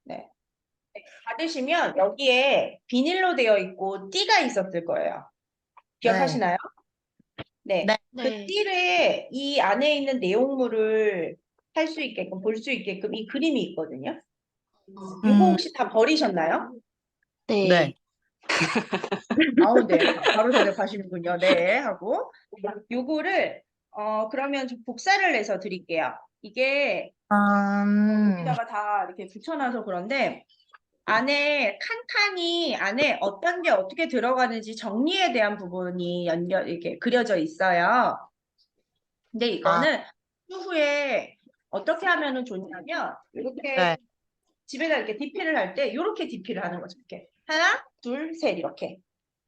네. 받으시면 여기에 비닐로 되어 있고 띠가 있었을 거예요. 네. 기억하시나요? 네. 네. 그 네. 띠에 이 안에 있는 내용물을 할 수 있게끔, 볼 수 있게끔 이 그림이 있거든요. 요거 음, 혹시 다 버리셨나요? 네. 네. 아우, 네. 바로 대답하시는군요. 네. 하고. 요거를, 그러면 좀 복사를 해서 드릴게요. 이게 음, 여기다가 다 이렇게 붙여놔서 그런데 안에 칸칸이 안에 어떤 게 어떻게 들어가는지 정리에 대한 부분이 이렇게 그려져 있어요. 근데 아, 이거는 후에 어떻게 하면은 좋냐면 이렇게 네. 집에다 이렇게 DP를 할 때 이렇게 DP를 하는 거죠. 이렇게 하나, 둘, 셋 이렇게.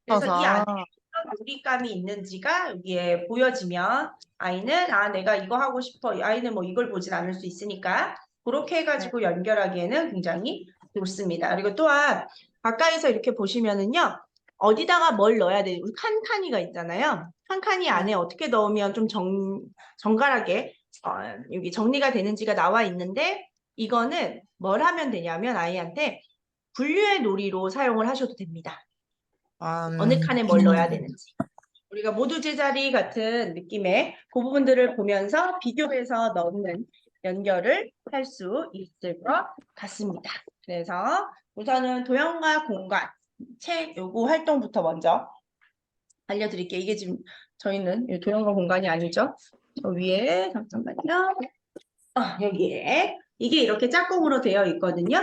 그래서 이 안에 써서, 어떤 놀이감이 있는지가 여기에 보여지면 아이는 내가 이거 하고 싶어. 아이는 뭐 이걸 보진 않을 수 있으니까 그렇게 네. 해가지고 연결하기에는 굉장히 좋습니다. 그리고 또한 가까이서 이렇게 보시면은요. 어디다가 뭘 넣어야 돼? 우리 칸칸이가 있잖아요. 칸칸이 네. 안에 어떻게 넣으면 좀 정갈하게 여기 정리가 되는지가 나와 있는데 이거는 뭘 하면 되냐면 아이한테 분류의 놀이로 사용을 하셔도 됩니다. 어느 칸에 뭘 넣어야 되는지. 우리가 모두 제자리 같은 느낌의 그 부분들을 보면서 비교해서 넣는 연결을 할 수 있을 것 같습니다. 그래서 우선은 도형과 공간, 책 요거 활동부터 먼저 알려드릴게요. 이게 지금 저희는 이 도형과 공간이 아니죠. 저 위에 잠깐만요. 여기에 이게 이렇게 짝꿍으로 되어 있거든요.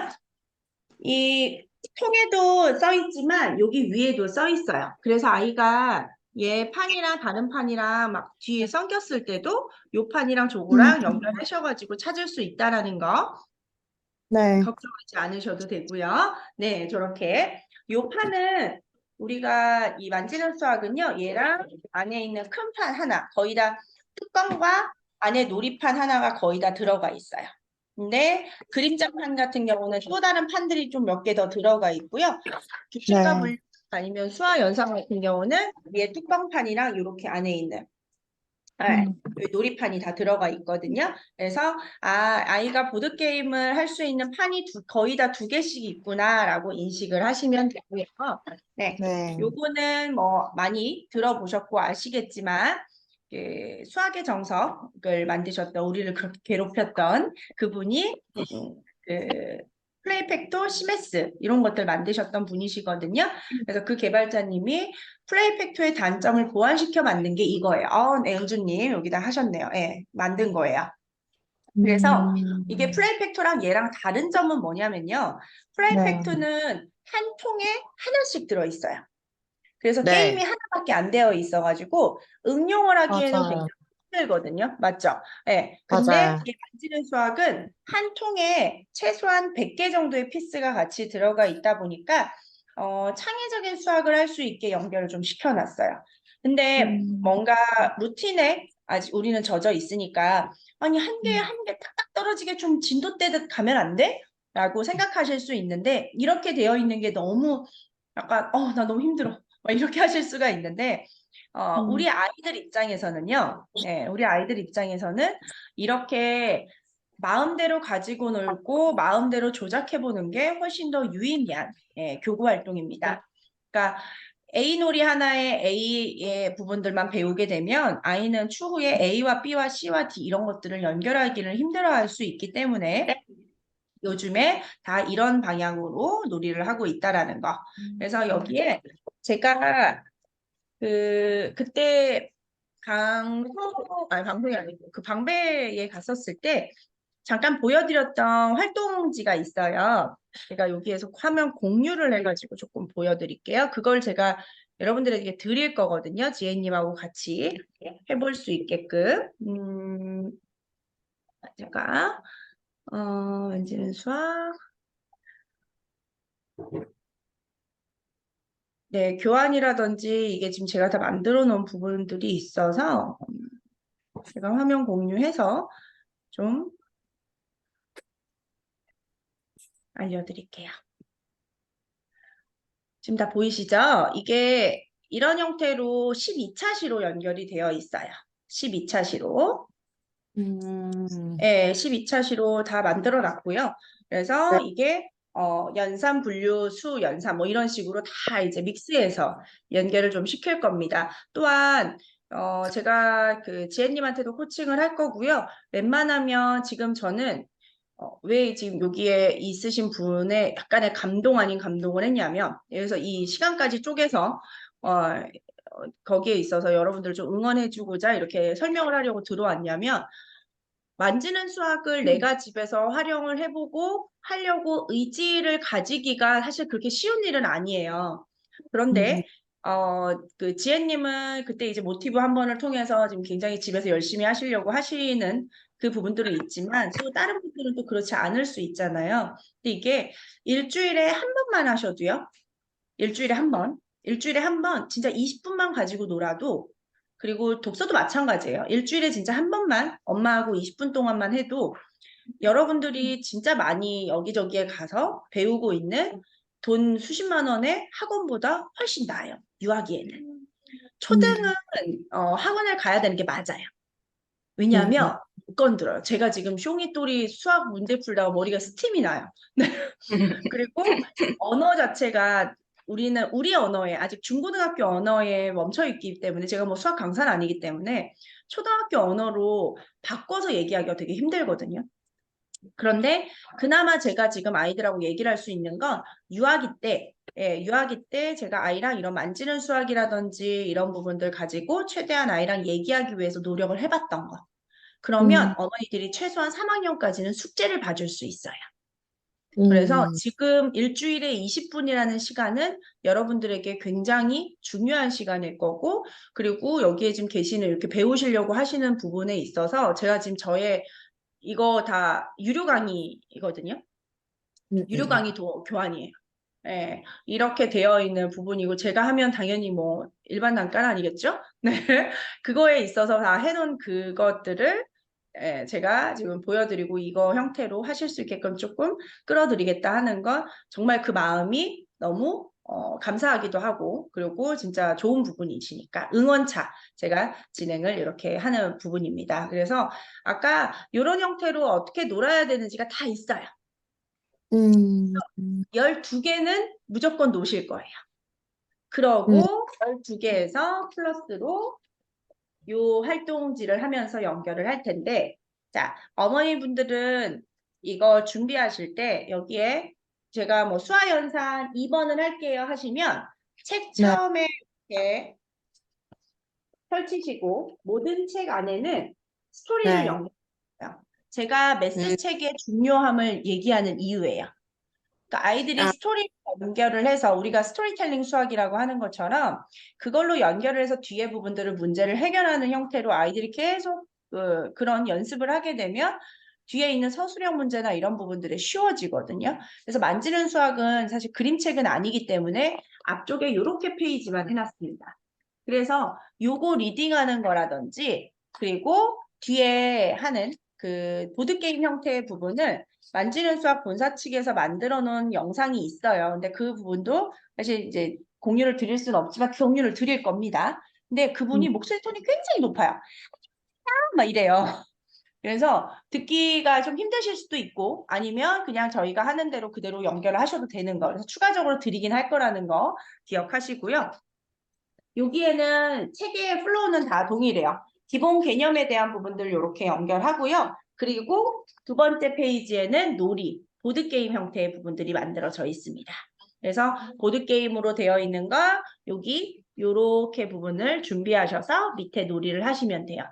이 통에도 써 있지만 여기 위에도 써 있어요. 그래서 아이가 얘 판이랑 다른 판이랑 막 뒤에 섞였을 때도 요 판이랑 저거랑 연결하셔가지고 찾을 수 있다라는 거 네. 걱정하지 않으셔도 되고요. 네, 저렇게 요 판은 우리가 이 만지는 수학은요, 얘랑 안에 있는 큰 판 하나, 거의 다 뚜껑과 안에 놀이판 하나가 거의 다 들어가 있어요. 근데 그림자판 같은 경우는 또 다른 판들이 좀 몇 개 더 들어가 있고요. 규칙과 네. 물리 아니면 수학 연상 같은 경우는 위에 뚜껑판이랑 이렇게 안에 있는 네, 음, 여기 놀이판이 다 들어가 있거든요. 그래서 아이가 보드게임을 할 수 있는 판이 거의 다 두 개씩 있구나라고 인식을 하시면 되고요. 네, 네. 요거는 뭐 많이 들어보셨고 아시겠지만 수학의 정석을 만드셨던 우리를 그렇게 괴롭혔던 그분이 그 플레이팩토 시메스 이런 것들 만드셨던 분이시거든요. 그래서 그 개발자님이 플레이팩토의 단점을 보완시켜 만든 게 이거예요. 네, 은주님 여기다 하셨네요. 예, 만든 거예요. 그래서 이게 음, 플레이팩토랑 얘랑 다른 점은 뭐냐면요. 네. 플레이팩토는 한 통에 하나씩 들어있어요. 그래서 네. 게임이 하나밖에 안 되어 있어가지고 응용을 하기에는 굉장히 맞아요. 힘들거든요. 맞죠? 예. 근데 맞아요. 이 만지는 수학은 한 통에 최소한 100개 정도의 피스가 같이 들어가 있다 보니까 창의적인 수학을 할 수 있게 연결을 좀 시켜놨어요. 근데 음, 뭔가 루틴에 아직 우리는 젖어 있으니까 아니 한 개 음, 한 개 딱딱 떨어지게 좀 진도 떼듯 가면 안 돼? 라고 생각하실 수 있는데 이렇게 되어 있는 게 너무 약간 나 너무 힘들어 막 이렇게 하실 수가 있는데 음, 우리 아이들 입장에서는요 우리 아이들 입장에서는 이렇게 마음대로 가지고 놀고 마음대로 조작해 보는 게 훨씬 더 유의미한 교구 활동입니다. 그러니까 A 놀이 하나에 A의 부분들만 배우게 되면 아이는 추후에 A와 B와 C와 D 이런 것들을 연결하기를 힘들어할 수 있기 때문에 요즘에 다 이런 방향으로 놀이를 하고 있다라는 거. 그래서 여기에 제가 그때 방송이 아니고 그 방배에 갔었을 때 잠깐 보여드렸던 활동지가 있어요. 제가 여기에서 화면 공유를 해가지고 조금 보여드릴게요. 그걸 제가 여러분들에게 드릴 거거든요. 지혜님하고 같이 해볼 수 있게끔. 제가 왠지는 수학. 네, 교환이라든지 이게 지금 제가 다 만들어 놓은 부분들이 있어서 제가 화면 공유해서 좀 알려드릴게요. 지금 다 보이시죠? 이게 이런 형태로 12차 시로 연결이 되어 있어요. 12차 시로. 음, 네, 12차 시로 다 만들어 놨고요. 네. 그래서 이게 연산, 분류, 수, 연산 뭐 이런 식으로 다 이제 믹스해서 연결을 좀 시킬 겁니다. 또한 제가 그 지혜님한테도 코칭을 할 거고요. 웬만하면 지금 저는 왜 지금 여기에 있으신 분의 약간의 감동 아닌 감동을 했냐면, 그래서 이 시간까지 쪼개서 거기에 있어서 여러분들 좀 응원해주고자 이렇게 설명을 하려고 들어왔냐면, 만지는 수학을 내가 집에서 활용을 해보고 하려고 의지를 가지기가 사실 그렇게 쉬운 일은 아니에요. 그런데 그 지혜님은 그때 이제 모티브 한 번을 통해서 지금 굉장히 집에서 열심히 하시려고 하시는 그 부분들은 있지만 또 다른 분들은 또 그렇지 않을 수 있잖아요. 근데 이게 일주일에 한 번만 하셔도요. 일주일에 한 번 진짜 20분만 가지고 놀아도, 그리고 독서도 마찬가지예요. 일주일에 진짜 한 번만 엄마하고 20분 동안만 해도 여러분들이 진짜 많이 여기저기에 가서 배우고 있는 돈 수십만 원의 학원보다 훨씬 나아요. 유아기에는. 초등은 학원을 가야 되는 게 맞아요. 왜냐하면 못 건드려요. 제가 지금 쇼미돌이 수학 문제 풀다가 머리가 스팀이 나요. 그리고 언어 자체가 우리 언어에 아직 중고등학교 언어에 멈춰 있기 때문에, 제가 뭐 수학 강사는 아니기 때문에 초등학교 언어로 바꿔서 얘기하기가 되게 힘들거든요. 그런데 그나마 제가 지금 아이들하고 얘기를 할 수 있는 건 유아기 때, 유아기 때 제가 아이랑 이런 만지는 수학이라든지 이런 부분들 가지고 최대한 아이랑 얘기하기 위해서 노력을 해봤던 거. 그러면 어머니들이 최소한 3학년까지는 숙제를 봐줄 수 있어요. 그래서 지금 일주일에 20분이라는 시간은 여러분들에게 굉장히 중요한 시간일 거고, 그리고 여기에 지금 계시는 이렇게 배우시려고 하시는 부분에 있어서 제가 지금 이거 다 유료 강의이거든요. 유료 강의 교환이에요. 네, 이렇게 되어 있는 부분이고, 제가 하면 당연히 뭐 일반 단가는 아니겠죠? 네, 그거에 있어서 다 해놓은 그것들을 제가 지금 보여드리고 이거 형태로 하실 수 있게끔 조금 끌어드리겠다 하는 건 정말 그 마음이 너무 감사하기도 하고, 그리고 진짜 좋은 부분이시니까 응원차 제가 진행을 이렇게 하는 부분입니다. 그래서 아까 이런 형태로 어떻게 놀아야 되는지가 다 있어요. 12개는 무조건 놓으실 거예요. 그러고 12개에서 플러스로 요 활동지를 하면서 연결을 할 텐데, 자, 어머니분들은 이거 준비하실 때 여기에 제가 뭐 수화연산 2번을 할게요 하시면 책 처음에 이렇게 펼치시고 모든 책 안에는 스토리를 연결해요. 제가 메스 책의 중요함을 얘기하는 이유예요. 그러니까 아이들이 스토리 연결을 해서 우리가 스토리텔링 수학이라고 하는 것처럼 그걸로 연결을 해서 뒤에 부분들을 문제를 해결하는 형태로 아이들이 계속 그런 연습을 하게 되면 뒤에 있는 서술형 문제나 이런 부분들이 쉬워지거든요. 그래서 만지는 수학은 사실 그림책은 아니기 때문에 앞쪽에 이렇게 페이지만 해놨습니다. 그래서 요거 리딩하는 거라든지, 그리고 뒤에 하는 그 보드게임 형태의 부분을 만지는 수학 본사 측에서 만들어 놓은 영상이 있어요. 근데 그 부분도 사실 이제 공유를 드릴 수는 없지만 공유를 드릴 겁니다. 근데 그분이 목소리 톤이 굉장히 높아요. 막 이래요. 그래서 듣기가 좀 힘드실 수도 있고, 아니면 그냥 저희가 하는 대로 그대로 연결을 하셔도 되는 거. 그래서 추가적으로 드리긴 할 거라는 거 기억하시고요. 여기에는 책의 플로우는 다 동일해요. 기본 개념에 대한 부분들 이렇게 연결하고요. 그리고 두 번째 페이지에는 놀이, 보드게임 형태의 부분들이 만들어져 있습니다. 그래서 보드게임으로 되어 있는 거 여기 이렇게 부분을 준비하셔서 밑에 놀이를 하시면 돼요.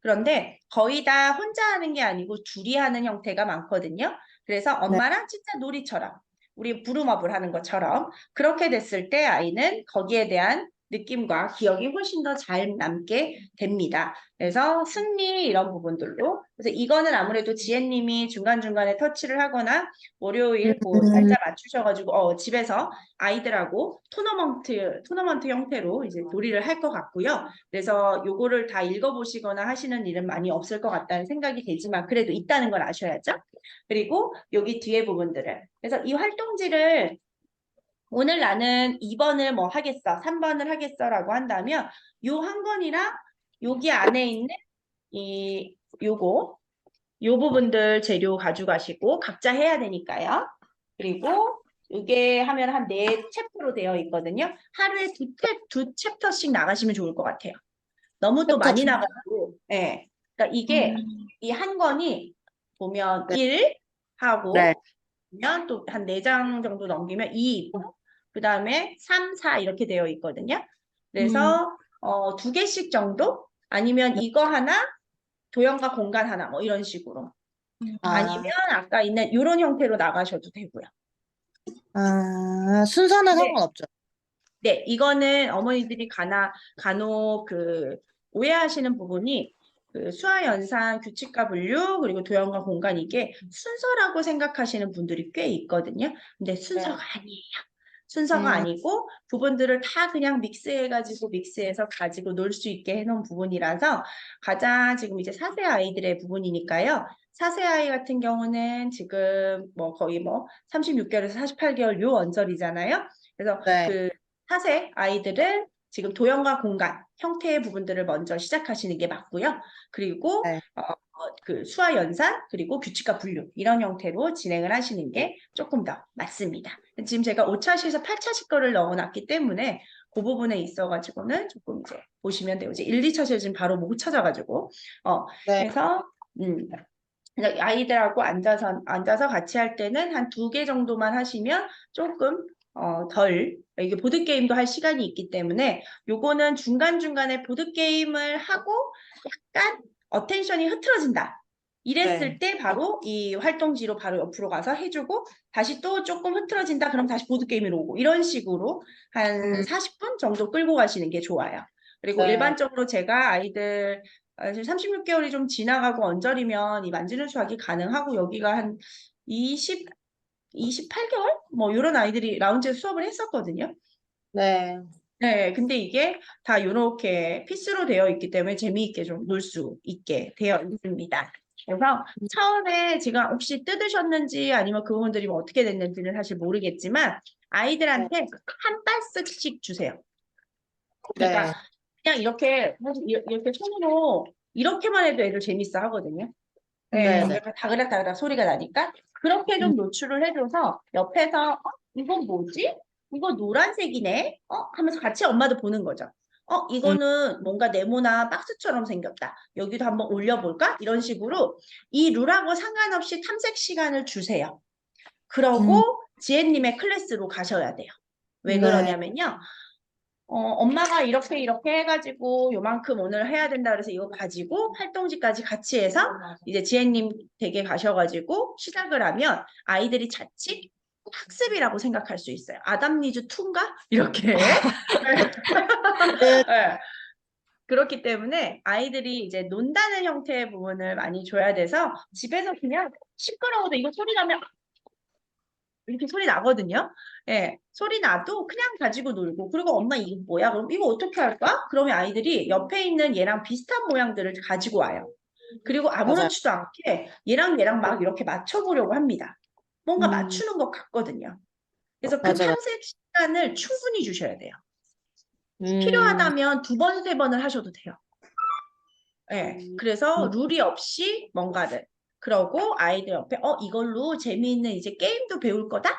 그런데 거의 다 혼자 하는 게 아니고 둘이 하는 형태가 많거든요. 그래서 엄마랑 진짜 놀이처럼 우리 부루마블 하는 것처럼 그렇게 됐을 때 아이는 거기에 대한 느낌과 기억이 훨씬 더 잘 남게 됩니다. 그래서 승리 이런 부분들로, 그래서 이거는 아무래도 지혜님이 중간중간에 터치를 하거나 월요일 그 날짜 맞추셔가지고 집에서 아이들하고 토너먼트 형태로 이제 놀이를 할 것 같고요. 그래서 요거를 다 읽어보시거나 하시는 일은 많이 없을 것 같다는 생각이 되지만 그래도 있다는 걸 아셔야죠. 그리고 여기 뒤에 부분들을, 그래서 이 활동지를 오늘 나는 2번을 뭐 하겠어, 3번을 하겠어라고 한다면 요 한 권이랑 여기 안에 있는 요 부분들 재료 가져가시고 각자 해야 되니까요. 그리고 이게 하면 한 4챕터로 되어 있거든요. 하루에 두 챕터씩 나가시면 좋을 것 같아요. 너무 또 챕터 많이 두 나가지고, 예. 그러니까 이게, 음. 이 한 권이 보면 네. 1 네. 하고, 그러면 또 한 4장 정도 넘기면 2, 그 다음에 3, 4 이렇게 되어 있거든요. 음. 그래서 2개씩 정도? 아니면 네. 이거 하나, 도형과 공간 하나, 뭐 이런 식으로. 아니면 아, 아까 있는 이런 형태로 나가셔도 되고요. 순서는 네, 상관없죠. 네, 이거는 어머니들이 간혹 오해하시는 부분이 그 수화연산 규칙과 분류 그리고 도형과 공간 이게 순서라고 생각하시는 분들이 꽤 있거든요. 근데 순서가 네. 아니에요. 순서가 음. 아니고 부분들을 다 그냥 믹스해서 가지고 놀 수 있게 해놓은 부분이라서 가장 지금 이제 4세 아이들의 부분이니까요. 4세 아이 같은 경우는 지금 뭐 거의 뭐 36개월에서 48개월 요 언저리잖아요. 그래서 네. 그 4세 아이들은 지금 도형과 공간 형태의 부분들을 먼저 시작하시는 게 맞고요. 그리고 네. 그 수화 연산 그리고 규칙과 분류 이런 형태로 진행을 하시는 게 조금 더 맞습니다. 지금 제가 5차시에서 8차시 거를 넣어놨기 때문에 그 부분에 있어가지고는 조금 이제 보시면 돼요. 이제 1, 2차시를 지금 바로 못 찾아가지고 네. 그래서 그래서 아이들하고 앉아서 같이 할 때는 한 2개 정도만 하시면 조금 덜 이게 보드게임도 할 시간이 있기 때문에 요거는 중간중간에 보드게임을 하고 약간 어텐션이 흐트러진다. 네. 이랬을 때 바로 이 활동지로 바로 옆으로 가서 해주고 다시 또 조금 흐트러진다. 그럼 다시 보드게임으로 오고 이런 식으로 한 음. 40분 정도 끌고 가시는 게 좋아요. 그리고 네. 일반적으로 제가 아이들 지금 36개월이 좀 지나가고 언저리면 이 만지는 수학이 가능하고 여기가 한 28개월? 뭐 이런 아이들이 라운지에서 수업을 했었거든요. 네. 네, 근데 이게 다 이렇게 피스로 되어 있기 때문에 재미있게 좀 놀 수 있게 되어 있습니다. 그래서 처음에 제가 혹시 뜯으셨는지 아니면 그 부분들이 뭐 어떻게 됐는지는 사실 모르겠지만 네. 아이들한테 한 박스씩 주세요. 그러니까 네. 그냥 이렇게 사실 이렇게 손으로 이렇게만 해도 애들 재밌어 하거든요. 네, 네. 네. 약간 다그락다그락 소리가 나니까 그렇게 음. 좀 노출을 해줘서 옆에서 이건 뭐지? 이거 노란색이네? 하면서 같이 엄마도 보는 거죠. 음. 이거는 뭔가 네모나 박스처럼 생겼다. 여기도 한번 올려볼까? 이런 식으로 이 룰하고 상관없이 탐색 시간을 주세요. 음. 그러고 지혜님의 클래스로 가셔야 돼요. 왜 네. 그러냐면요. 엄마가 이렇게 해가지고 요만큼 오늘 해야 된다 그래서 이거 가지고 활동지까지 같이 해서 이제 지혜님 댁에 가셔가지고 시작을 하면 아이들이 자칫 학습이라고 생각할 수 있어요. 아담니즈 2인가? 이렇게. 네. 네. 그렇기 때문에 아이들이 이제 논다는 형태의 부분을 많이 줘야 돼서 집에서 그냥 시끄러워도 이거 소리 나면 이렇게 소리 나거든요. 예, 소리 나도 그냥 가지고 놀고, 그리고 엄마 이거 뭐야? 그럼 이거 어떻게 할까? 그러면 아이들이 옆에 있는 얘랑 비슷한 모양들을 가지고 와요. 그리고 맞아요. 아무렇지도 않게 얘랑 막 이렇게 맞춰보려고 합니다. 뭔가 음. 맞추는 것 같거든요. 그래서 그 맞아, 맞아. 탐색 시간을 충분히 주셔야 돼요. 음. 필요하다면 2번, 3번을 하셔도 돼요. 예, 그래서 음. 룰이 없이 뭔가를. 그러고 아이들 옆에, 이걸로 재미있는 이제 게임도 배울 거다?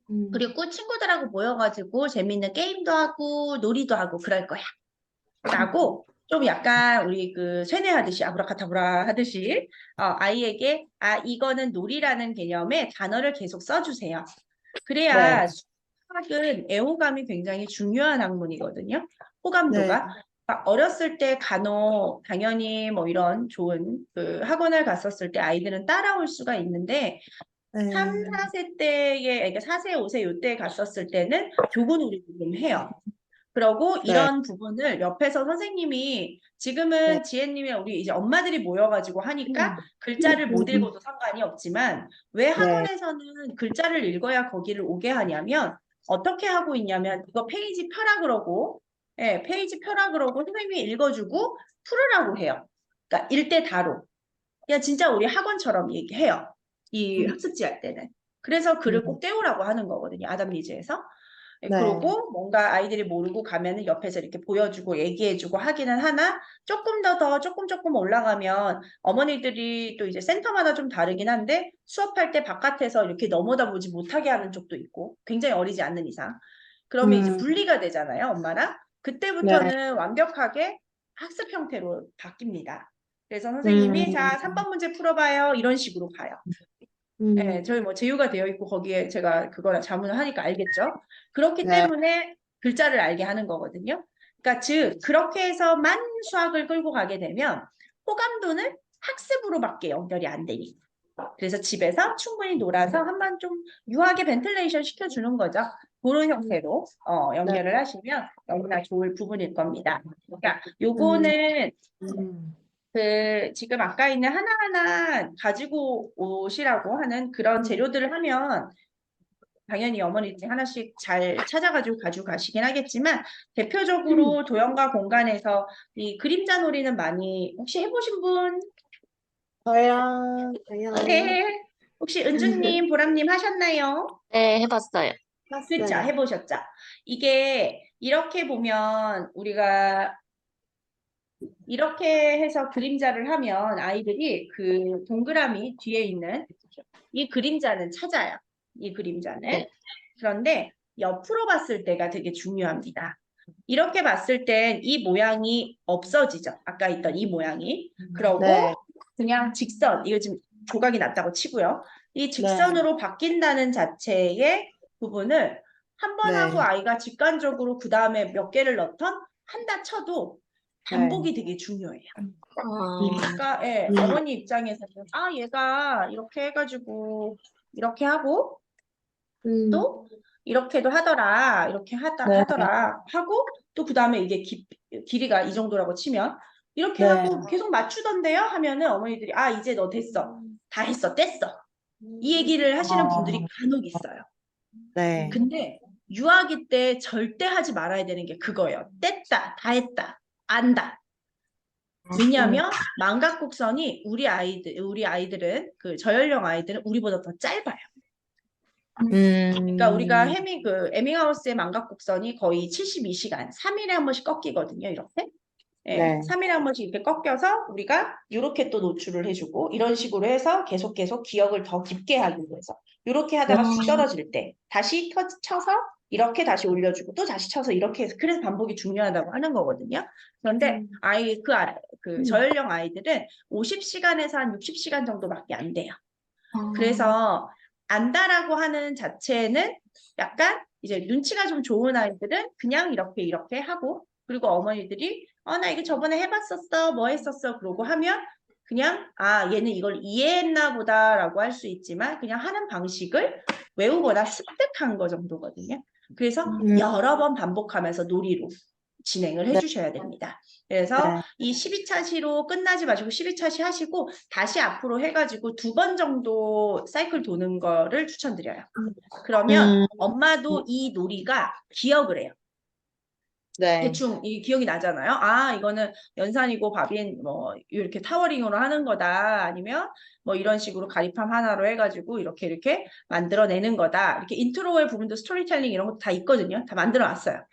음. 그리고 친구들하고 모여가지고 재밌는 게임도 하고 놀이도 하고 그럴 거야. 라고 좀 약간 우리 그 쇠뇌하듯이 아브라카타브라 하듯이 아이에게 이거는 놀이라는 개념의 단어를 계속 써주세요. 네. 그래야 수학은 애호감이 굉장히 중요한 학문이거든요. 네. 호감도가. 그러니까 어렸을 때 간혹 당연히 뭐 이런 좋은 그 학원을 갔었을 때 아이들은 따라올 수가 있는데 3, 네. 4세 때에, 그러니까 4세, 5세 요때 갔었을 때는 교군우리를 좀 해요. 그러고 네. 이런 부분을 옆에서 선생님이 네. 지금은 지혜님이 우리 이제 엄마들이 모여가지고 하니까 글자를 못 음. 읽어도 상관이 없지만 왜 네. 학원에서는 글자를 읽어야 거기를 오게 하냐면 어떻게 하고 있냐면 이거 페이지 펴라 그러고 예, 페이지 펴라 그러고 선생님이 읽어주고 풀으라고 해요. 그러니까 일대다로. 그냥 진짜 우리 학원처럼 얘기해요. 이 음. 학습지 할 때는. 그래서 글을 음. 꼭 떼우라고 하는 거거든요. 아담리즈에서. 네. 그러고 뭔가 아이들이 모르고 가면은 옆에서 이렇게 보여주고 얘기해주고 하기는 하나 조금 더 조금 올라가면 어머니들이 또 이제 센터마다 좀 다르긴 한데 수업할 때 바깥에서 이렇게 넘어다 보지 못하게 하는 쪽도 있고 굉장히 어리지 않는 이상 그러면 이제 분리가 되잖아요, 엄마랑. 그때부터는 완벽하게 학습 형태로 바뀝니다. 그래서 선생님이 자, 3번 문제 풀어봐요. 이런 식으로 가요. 네, 저희 뭐 제휴가 되어 있고 거기에 제가 그거랑 자문을 하니까 알겠죠. 그렇기 네. 때문에 글자를 알게 하는 거거든요. 그러니까 즉 그렇게 해서만 수학을 끌고 가게 되면 호감도는 학습으로밖에 연결이 안 되니. 그래서 집에서 충분히 놀아서 한번 좀 유하게 벤틀레이션 시켜주는 거죠. 그런 형태로 연결을 하시면 너무나 좋을 부분일 겁니다. 그러니까 요거는 지금 아까 있는 하나하나 가지고 오시라고 하는 그런 재료들을 하면 당연히 어머니들이 하나씩 잘 찾아가지고 가지고 가시긴 하겠지만 대표적으로 도형과 공간에서 이 그림자 놀이는 많이 혹시 해보신 분? 저요. 네. 혹시 은주님, 보람님 하셨나요? 네, 해봤어요. 그렇죠. 해보셨죠? 이게 이렇게 보면 우리가 이렇게 해서 그림자를 하면 아이들이 그 동그라미 뒤에 있는 이 그림자는 찾아요. 이 그림자는. 네. 그런데 옆으로 봤을 때가 되게 중요합니다. 이렇게 봤을 땐 이 모양이 없어지죠. 아까 있던 이 모양이. 그러고 네. 그냥 직선, 이거 지금 조각이 났다고 치고요. 이 직선으로 바뀐다는 자체의 부분을 한 번 네. 하고 아이가 직관적으로 그 다음에 몇 개를 넣던 한다 쳐도 반복이 되게 중요해요. 그러니까 예, 어머니 입장에서는 아 얘가 이렇게 해가지고 이렇게 하고 또 이렇게도 하더라 이렇게 하더라 하고 또 그 다음에 이게 길이가 이 정도라고 치면 이렇게 하고 계속 맞추던데요 하면은 어머니들이 아 이제 너 됐어 다 했어 뗐어 이 얘기를 하시는 분들이 간혹 있어요. 네. 근데 유아기 때 절대 하지 말아야 되는 게 그거예요. 뗐다 다 했다 안다. 왜냐하면 망각곡선이 우리 아이들은 그 저연령 아이들은 우리보다 더 짧아요. 그러니까 우리가 에밍하우스의 망각곡선이 거의 72시간, 3일에 한 번씩 꺾이거든요. 이렇게. 예, 네. 3일에 한 번씩 이렇게 꺾여서 우리가 이렇게 또 노출을 해주고 이런 식으로 해서 계속 기억을 더 깊게 하기 위해서 이렇게 하다가 쑥 떨어질 때 다시 쳐서 이렇게 다시 올려주고 또 다시 쳐서 이렇게 해서 그래서 반복이 중요하다고 하는 거거든요. 그런데 그 저연령 아이들은 50시간에서 한 60시간 정도밖에 안 돼요. 그래서 안다라고 하는 자체는 약간 이제 눈치가 좀 좋은 아이들은 그냥 이렇게 하고 그리고 어머니들이 나 이거 저번에 해봤었어 뭐 했었어 그러고 하면 그냥 아 얘는 이걸 이해했나 보다라고 할 수 있지만 그냥 하는 방식을 외우거나 습득한 거 정도거든요. 그래서 여러 번 반복하면서 놀이로 진행을 해주셔야 됩니다. 그래서 이 12차 시로 끝나지 마시고 12차 시 하시고 다시 앞으로 해가지고 2번 정도 사이클 도는 거를 추천드려요. 그러면 엄마도 이 놀이가 기억을 해요. 네. 대충 이 기억이 나잖아요. 아 이거는 연산이고 바비엔 뭐 이렇게 타워링으로 하는 거다. 아니면 뭐 이런 식으로 가리팜 하나로 해가지고 이렇게 만들어내는 거다. 이렇게 인트로의 부분도 스토리텔링 이런 것도 다 있거든요. 다 만들어놨어요.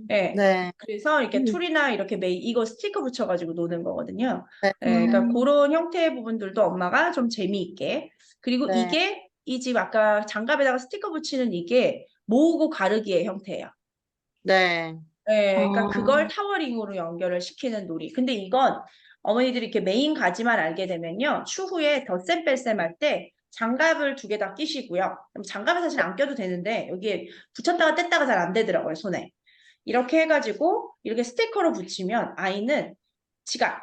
네. 네. 그래서 이렇게 툴이나 이렇게 이거 스티커 붙여가지고 노는 거거든요. 네. 그러니까 그런 형태의 부분들도 엄마가 좀 재미있게 그리고 네. 이게 이 집 아까 장갑에다가 스티커 붙이는 이게 모으고 가르기의 형태예요. 네. 네, 그러니까 그걸 타워링으로 연결을 시키는 놀이. 근데 이건 어머니들이 이렇게 메인 가지만 알게 되면요. 추후에 덧셈 뺄셈 할 때 장갑을 2개 다 끼시고요. 그럼 장갑을 사실 안 껴도 되는데 여기에 붙였다가 뗐다가 잘 안 되더라고요, 손에. 이렇게 해가지고 이렇게 스티커로 붙이면 아이는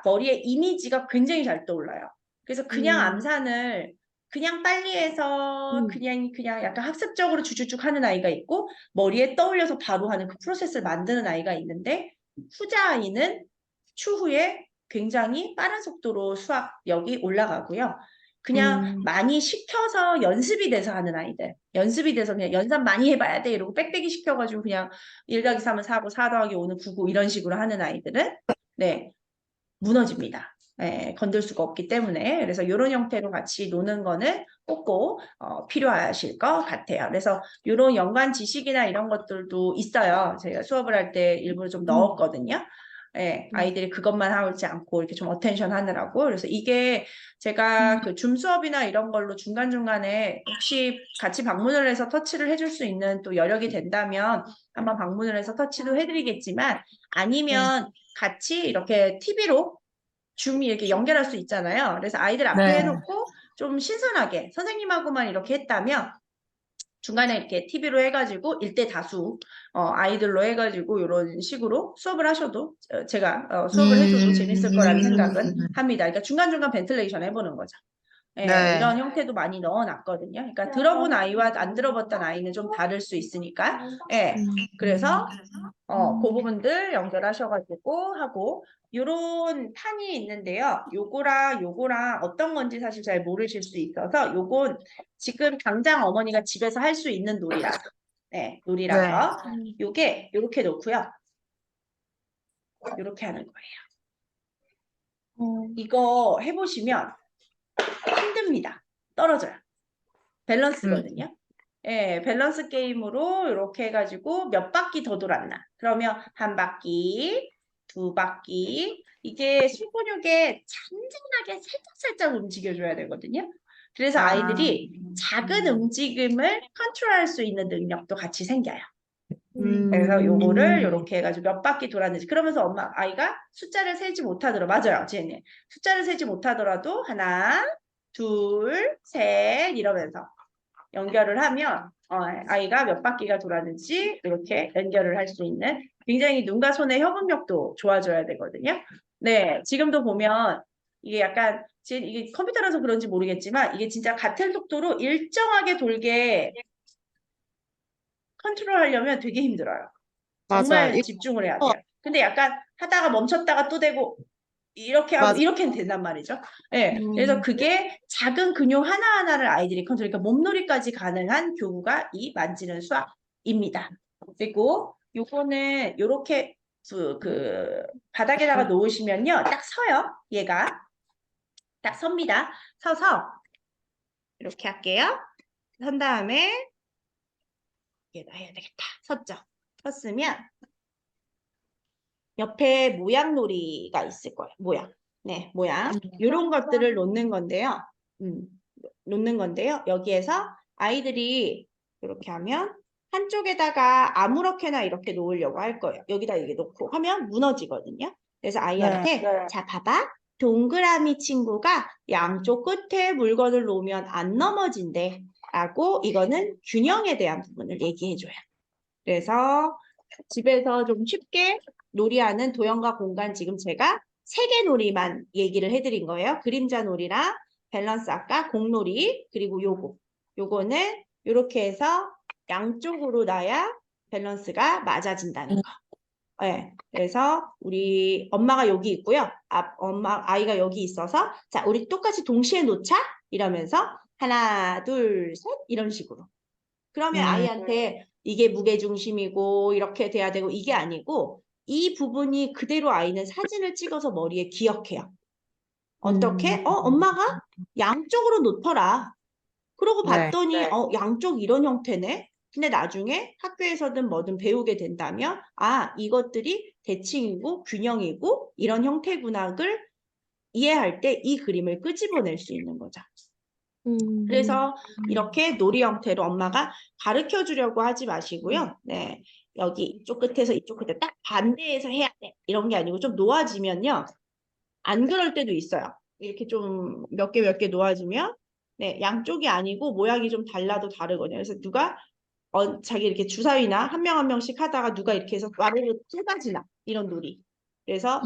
머리에 이미지가 굉장히 잘 떠올라요. 그래서 그냥 암산을 그냥 빨리 해서 그냥 약간 학습적으로 주주쭉 하는 아이가 있고 머리에 떠올려서 바로 하는 그 프로세스를 만드는 아이가 있는데 후자 아이는 추후에 굉장히 빠른 속도로 수학력이 올라가고요. 그냥 많이 시켜서 연습이 돼서 하는 아이들. 연습이 돼서 그냥 연산 많이 해봐야 돼 이러고 빽빽이 시켜가지고 그냥 1 더하기 3은 4고 4 더하기 5는 9고 이런 식으로 하는 아이들은 네 무너집니다. 건들 수가 없기 때문에 그래서 이런 형태로 같이 노는 거는 꼭꼭 필요하실 것 같아요. 그래서 이런 연관 지식이나 이런 것들도 있어요. 제가 수업을 할 때 일부러 좀 넣었거든요. 예, 아이들이 그것만 하지 않고 이렇게 좀 어텐션 하느라고. 그래서 이게 제가 그 줌 수업이나 이런 걸로 중간중간에 혹시 같이 방문을 해서 터치를 해줄 수 있는 또 여력이 된다면 한번 방문을 해서 터치도 해드리겠지만 아니면 같이 이렇게 TV로 줌이 이렇게 연결할 수 있잖아요. 그래서 아이들 앞에 네. 해놓고 좀 신선하게 선생님하고만 이렇게 했다면 중간에 이렇게 TV로 해가지고 일대 다수 아이들로 해가지고 이런 식으로 수업을 하셔도 제가 수업을 해줘도 재밌을 거라는 생각은 합니다. 그러니까 중간중간 벤틀레이션 해보는 거죠. 예, 네. 이런 형태도 많이 넣어놨거든요. 그러니까 들어본 아이와 안 들어봤던 아이는 좀 다를 수 있으니까. 예, 그래서 그 부분들 연결하셔가지고 하고 요런 판이 있는데요. 요거랑 어떤 건지 사실 잘 모르실 수 있어서 요건 지금 당장 어머니가 집에서 할 수 있는 놀이라서 네. 놀이라서 요게 요렇게 놓고요. 요렇게 하는 거예요. 이거 해보시면 힘듭니다. 떨어져요. 밸런스거든요. 예, 밸런스 게임으로 이렇게 해가지고 몇 바퀴 더 돌았나? 그러면 한 바퀴, 두 바퀴. 이게 술근육에 잔잔하게 살짝살짝 움직여줘야 되거든요. 그래서 아. 아이들이 작은 움직임을 컨트롤할 수 있는 능력도 같이 생겨요. 그래서 요거를 이렇게 해가지고 몇 바퀴 돌았는지 그러면서 아이가 숫자를 세지 못하더라도 맞아요, 지혜님. 숫자를 세지 못하더라도 하나, 둘, 셋 이러면서 연결을 하면 아이가 몇 바퀴가 돌았는지 이렇게 연결을 할 수 있는 굉장히 눈과 손의 협응력도 좋아져야 되거든요. 네, 지금도 보면 이게 약간 이게 컴퓨터라서 그런지 모르겠지만 이게 진짜 같은 속도로 일정하게 돌게 컨트롤하려면 되게 힘들어요. 정말 맞아요. 집중을 해야 돼요. 근데 약간 하다가 멈췄다가 또 되고 이렇게 하고 맞아. 이렇게는 된단 말이죠. 네, 그래서 그게 작은 근육 하나하나를 아이들이 컨트롤, 그러니까 몸놀이까지 가능한 교구가 이 만지는 수학입니다. 그리고 요거는 요렇게 그 바닥에다가 놓으시면요, 딱 서요. 얘가 딱 섭니다. 서서 이렇게 할게요. 선 다음에 얘다 해야 되겠다. 섰죠. 섰으면 옆에 모양 놀이가 있을 거예요. 모양. 네, 모양. 이런 것들을 놓는 건데요. 놓는 건데요. 여기에서 아이들이 이렇게 하면 한쪽에다가 아무렇게나 이렇게 놓으려고 할 거예요. 여기다 이렇게 놓고 하면 무너지거든요. 그래서 아이한테 자, 봐봐. 동그라미 친구가 양쪽 끝에 물건을 놓으면 안 넘어진대. 라고 이거는 균형에 대한 부분을 얘기해줘요. 그래서 집에서 좀 쉽게 놀이하는 도형과 공간 지금 제가 3개 놀이만 얘기를 해드린 거예요. 그림자 놀이랑 밸런스 아까 공놀이 그리고 요거는 이렇게 해서 양쪽으로 놔야 밸런스가 맞아진다는 거. 네, 그래서 우리 엄마가 여기 있고요. 아이가 여기 있어서 자 우리 똑같이 동시에 놓자 이러면서 하나 둘 셋 이런 식으로. 그러면 아이한테 이게 무게중심이고 이렇게 돼야 되고 이게 아니고 이 부분이 그대로 아이는 사진을 찍어서 머리에 기억해요. 어떻게? 엄마가 양쪽으로 놓더라. 그러고 네. 봤더니 양쪽 이런 형태네. 근데 나중에 학교에서든 뭐든 배우게 된다면 이것들이 대칭이고 균형이고 이런 형태구나를 이해할 때 이 그림을 끄집어낼 수 있는 거죠. 그래서 이렇게 놀이 형태로 엄마가 가르쳐 주려고 하지 마시고요. 네. 여기 이쪽 끝에서 이쪽 끝에 딱 반대해서 해야 돼. 이런 게 아니고 좀 놓아지면요. 안 그럴 때도 있어요. 이렇게 좀 몇 개 놓아지면 네, 양쪽이 아니고 모양이 좀 달라도 다르거든요. 그래서 누가 자기 이렇게 주사위나 한 명 한 명씩 하다가 누가 이렇게 해서 와르르 쏟아지나 이런 놀이. 그래서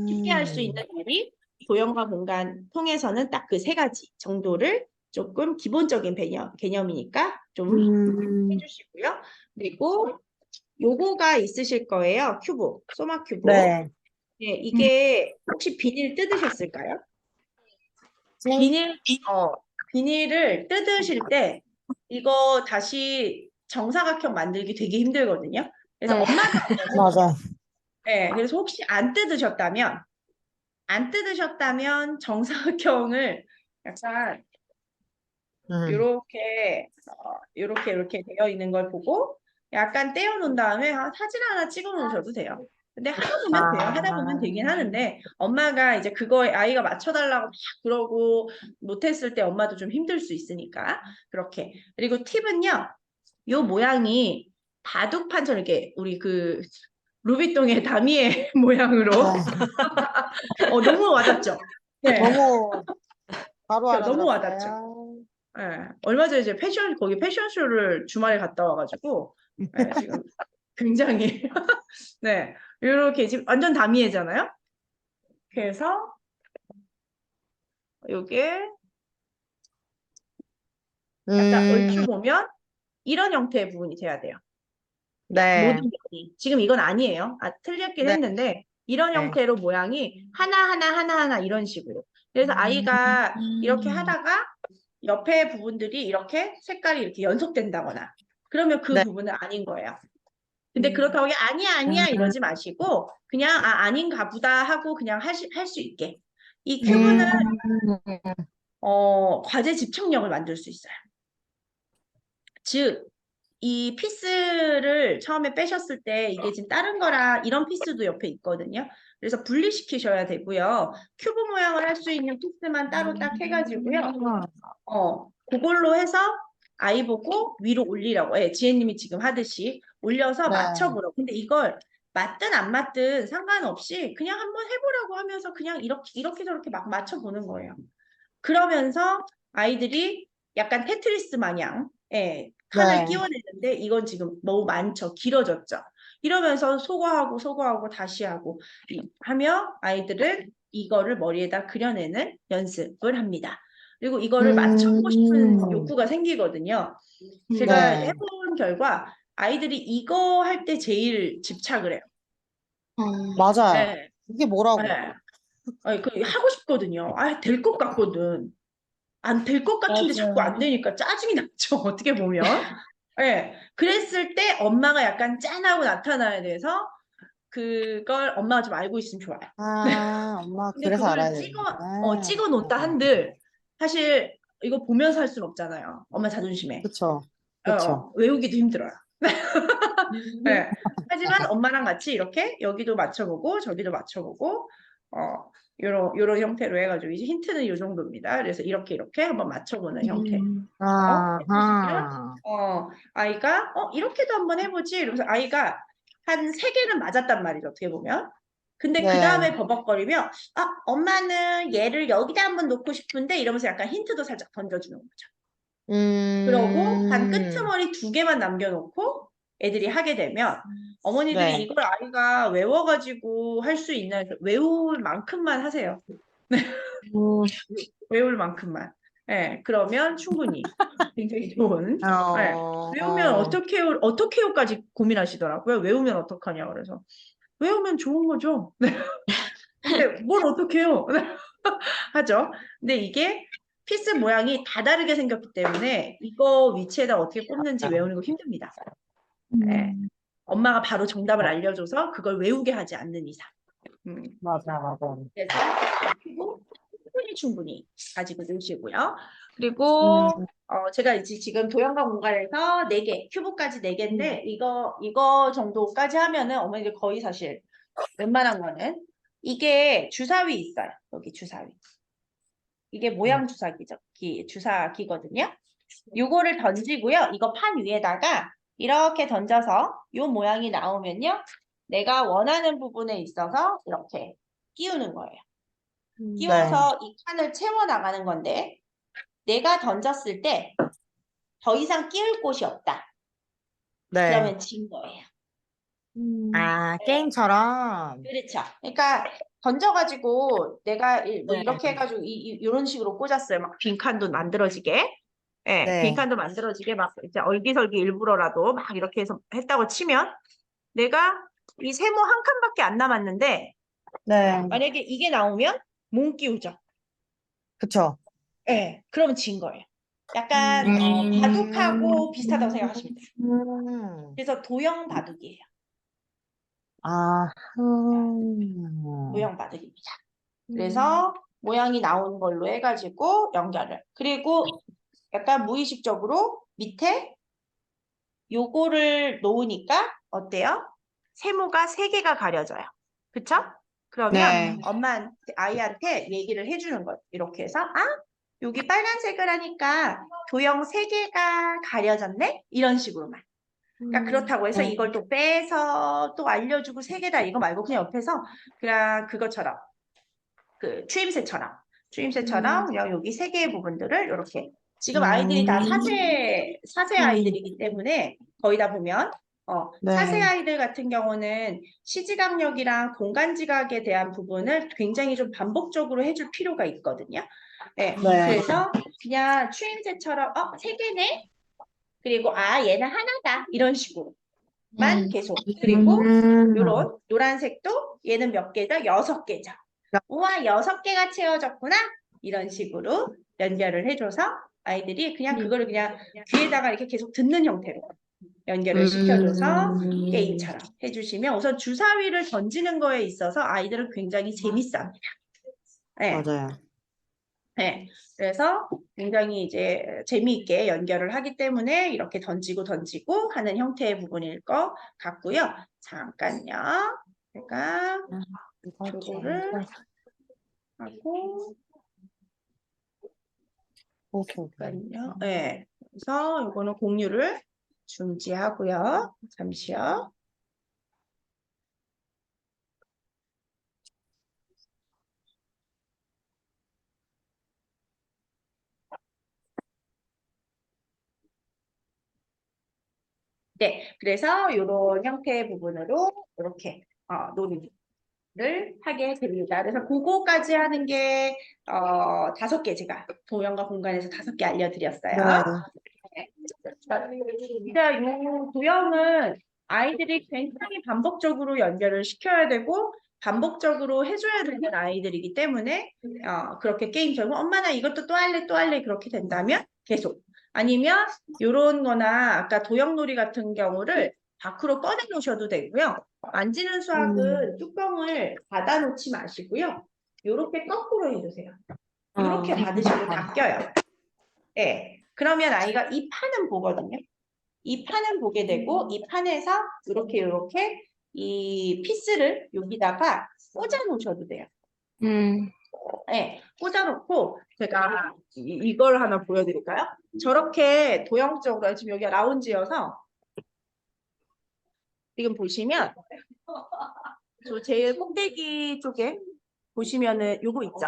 쉽게 할 수 있는 놀이 도형과 공간 통해서는 딱 그 3가지 정도를 조금 기본적인 개념이니까 좀 해주시고요. 그리고 요거가 있으실 거예요. 큐브, 소마 큐브. 네. 네, 이게 혹시 비닐 뜯으셨을까요? 비닐을 뜯으실 때 이거 다시 정사각형 만들기 되게 힘들거든요. 그래서 엄마가 맞아. 네, 그래서 혹시 안 뜯으셨다면 안 뜯으셨다면 정사각형을 약간 이렇게 되어 있는 걸 보고 약간 떼어 놓은 다음에 사진 하나 찍어 놓으셔도 돼요. 근데 하다 보면 돼요. 하다 보면 되긴 하는데 엄마가 이제 그거에 아이가 맞춰달라고 막 그러고 못했을 때 엄마도 좀 힘들 수 있으니까 그렇게. 그리고 팁은요. 요 모양이 바둑판처럼 이렇게 우리 그 루비통의 다미의 모양으로 너무 와닿죠? 네. 너무 바로 너무 와닿죠? 알아들었어요. 예, 얼마 전에 이제 거기 패션쇼를 주말에 갔다 와가지고, 지금 굉장히, 네, 이렇게 지금 완전 다미애잖아요? 그래서, 요게 약간 얼추 보면 이런 형태의 부분이 돼야 돼요. 네, 모든 면이. 지금 이건 아니에요. 틀렸긴 네, 했는데, 이런 네. 형태로 모양이 하나하나 이런 식으로. 그래서 아이가 이렇게 하다가 옆에 부분들이 이렇게 색깔이 이렇게 연속된다거나, 그러면 그 네. 부분은 아닌 거예요. 근데 그렇다고 아니야 이러지 마시고 그냥 아닌가 보다 하고 그냥 할 수 있게 이 큐브는 과제 집중력을 만들 수 있어요. 즉 이 피스를 처음에 빼셨을 때 이게 지금 다른 거라 이런 피스도 옆에 있거든요. 그래서 분리시키셔야 되고요. 큐브 모양을 할 수 있는 피스만 따로 딱 해가지고요. 그걸로 해서 아이 보고 위로 올리라고. 예, 지혜님이 지금 하듯이 올려서 네. 맞춰보라고. 근데 이걸 맞든 안 맞든 상관없이 그냥 한번 해보라고 하면서 그냥 이렇게 저렇게 막 맞춰보는 거예요. 그러면서 아이들이 약간 테트리스 마냥 칸을 네. 끼워내는데 이건 지금 너무 많죠. 길어졌죠. 이러면서 소거하고 다시 하고 하며 아이들은 이거를 머리에다 그려내는 연습을 합니다. 그리고 이거를 맞춰보고 싶은 욕구가 생기거든요. 제가 네. 해본 결과 아이들이 이거 할 때 제일 집착을 해요. 맞아요. 네. 이게 뭐라고? 네. 하고 싶거든요. 될 것 같거든. 안 될 것 같은데 자꾸 안 되니까 짜증이 났죠. 어떻게 보면. 예. 그랬을 때 엄마가 약간 짠하고 나타나야 돼서 그걸 엄마가 좀 알고 있으면 좋아요. 엄마 근데 그래서 알아야 그거를 되는구나. 찍어 놓다 한들 사실 이거 보면서 할 수는 없잖아요. 엄마 자존심에. 그쵸, 그쵸. 외우기도 힘들어요. 네. 하지만 엄마랑 같이 이렇게 여기도 맞춰보고 저기도 맞춰보고 요런 형태로 해가지고 이제 힌트는 이 정도입니다. 그래서 이렇게 한번 맞춰보는 형태. 해보시면 아하. 아이가 이렇게도 한번 해보지 이러면서 아이가 한 3개는 맞았단 말이죠. 어떻게 보면. 근데 그 네. 다음에 버벅거리면 엄마는 얘를 여기다 한번 놓고 싶은데 이러면서 약간 힌트도 살짝 던져주는 거죠. 그러고 한 끄트머리 2개만 남겨놓고 애들이 하게 되면 어머니들이 네. 이걸 아이가 외워가지고 할 수 있나 해서 외울 만큼만 하세요. 음, 외울 만큼만. 네, 그러면 충분히 굉장히 좋은. 네, 외우면 어떻게 해요까지 고민하시더라고요. 외우면 어떡하냐 그래서 외우면 좋은 거죠. 네. 근데 뭘 어떻게 해요? 하죠. 근데 이게 피스 모양이 다 다르게 생겼기 때문에 이거 위치에다 어떻게 꼽는지 외우는 거 힘듭니다. 네. 엄마가 바로 정답을 알려줘서 그걸 외우게 하지 않는 이상. 맞아. 그래서 그리고 충분히 가지고 노시고요. 그리고 제가 이제 지금 도형과 공간에서 4개, 큐브까지 4개인데 이거 정도까지 하면은 어머니들 거의 사실 웬만한 거는 이게 주사위 있어요. 여기 주사위. 이게 모양 주사기거든요. 요거를 던지고요. 이거 판 위에다가 이렇게 던져서 요 모양이 나오면요. 내가 원하는 부분에 있어서 이렇게 끼우는 거예요. 끼워서 이 칸을 채워나가는 건데 내가 던졌을 때 더 이상 끼울 곳이 없다. 네. 그러면 진 거예요. 게임처럼. 그렇죠. 그러니까 던져가지고 내가 뭐 이렇게 해가지고 이런 식으로 꽂았어요. 막 빈칸도 만들어지게. 예, 네. 빈칸도 만들어지게 막 이제 얼기설기 일부러라도 막 이렇게 해서 했다고 치면 내가 이 세모 한 칸밖에 안 남았는데 네. 만약에 이게 나오면 못 끼우죠. 그쵸. 예, 그러면 진 거예요. 약간 바둑하고 비슷하다고 생각하시면 돼요. 그래서 도형 바둑이에요. 아, 도형 바둑입니다. 그래서 모양이 나오는 걸로 해가지고 연결을. 그리고 약간 무의식적으로 밑에 요거를 놓으니까 어때요? 세모가 3개가 가려져요. 그쵸? 그러면 네. 엄마 아이한테 얘기를 해주는 거예요. 이렇게 해서 여기 빨간색을 하니까 도형 3개가 가려졌네? 이런 식으로만. 그러니까 그렇다고 해서 이걸 또 빼서 또 알려주고 3개다 이거 말고 그냥 옆에서 그냥 그것처럼 그 추임새처럼 그냥 여기 3개의 부분들을 이렇게 지금 아이들이 다 사세 아이들이기 때문에 거의 다 보면 사세 네. 아이들 같은 경우는 시지각력이랑 공간 지각에 대한 부분을 굉장히 좀 반복적으로 해줄 필요가 있거든요. 네, 네. 그래서 그냥 추임새처럼 3개네? 그리고 얘는 하나다 이런 식으로만 계속 그리고 요런 노란색도 얘는 몇 개죠? 6개죠. 우와 6개가 채워졌구나 이런 식으로 연결을 해줘서 아이들이 그냥 그거를 그냥 귀에다가 이렇게 계속 듣는 형태로 연결을 시켜줘서 게임처럼 해주시면 우선 주사위를 던지는 거에 있어서 아이들은 굉장히 재밌어합니다. 네. 맞아요. 네, 그래서 굉장히 이제 재미있게 연결을 하기 때문에 이렇게 던지고 하는 형태의 부분일 것 같고요. 잠깐요. 제가 요거를 하고 오케이. 잠깐요. 네, 그래서 요거는 공유를 중지하고요. 잠시요. 네, 그래서 이런 형태의 부분으로 이렇게 놀이를 하게 됩니다. 그래서 그거까지 하는 게 5개 제가 도형과 공간에서 5개 알려드렸어요. 네. 진짜 이 도형은 아이들이 굉장히 반복적으로 연결을 시켜야 되고 반복적으로 해줘야 되는 아이들이기 때문에 그렇게 게임처럼 엄마 나 이것도 또 할래 그렇게 된다면 계속 아니면 요런 거나 아까 도형놀이 같은 경우를 밖으로 꺼내 놓으셔도 되고요. 만지는 수학은 뚜껑을 닫아 놓지 마시고요. 요렇게 거꾸로 해주세요. 이렇게 닫으시고 닫혀요. 예. 그러면 아이가 이 판은 보거든요. 이 판은 보게 되고 이 판에서 이렇게 이 피스를 여기다가 꽂아 놓으셔도 돼요. 네, 꽂아 놓고 제가 이걸 하나 보여드릴까요? 저렇게 도형적으로 지금 여기가 라운지여서 지금 보시면 저 제일 꼭대기 쪽에 보시면은 요거 있죠?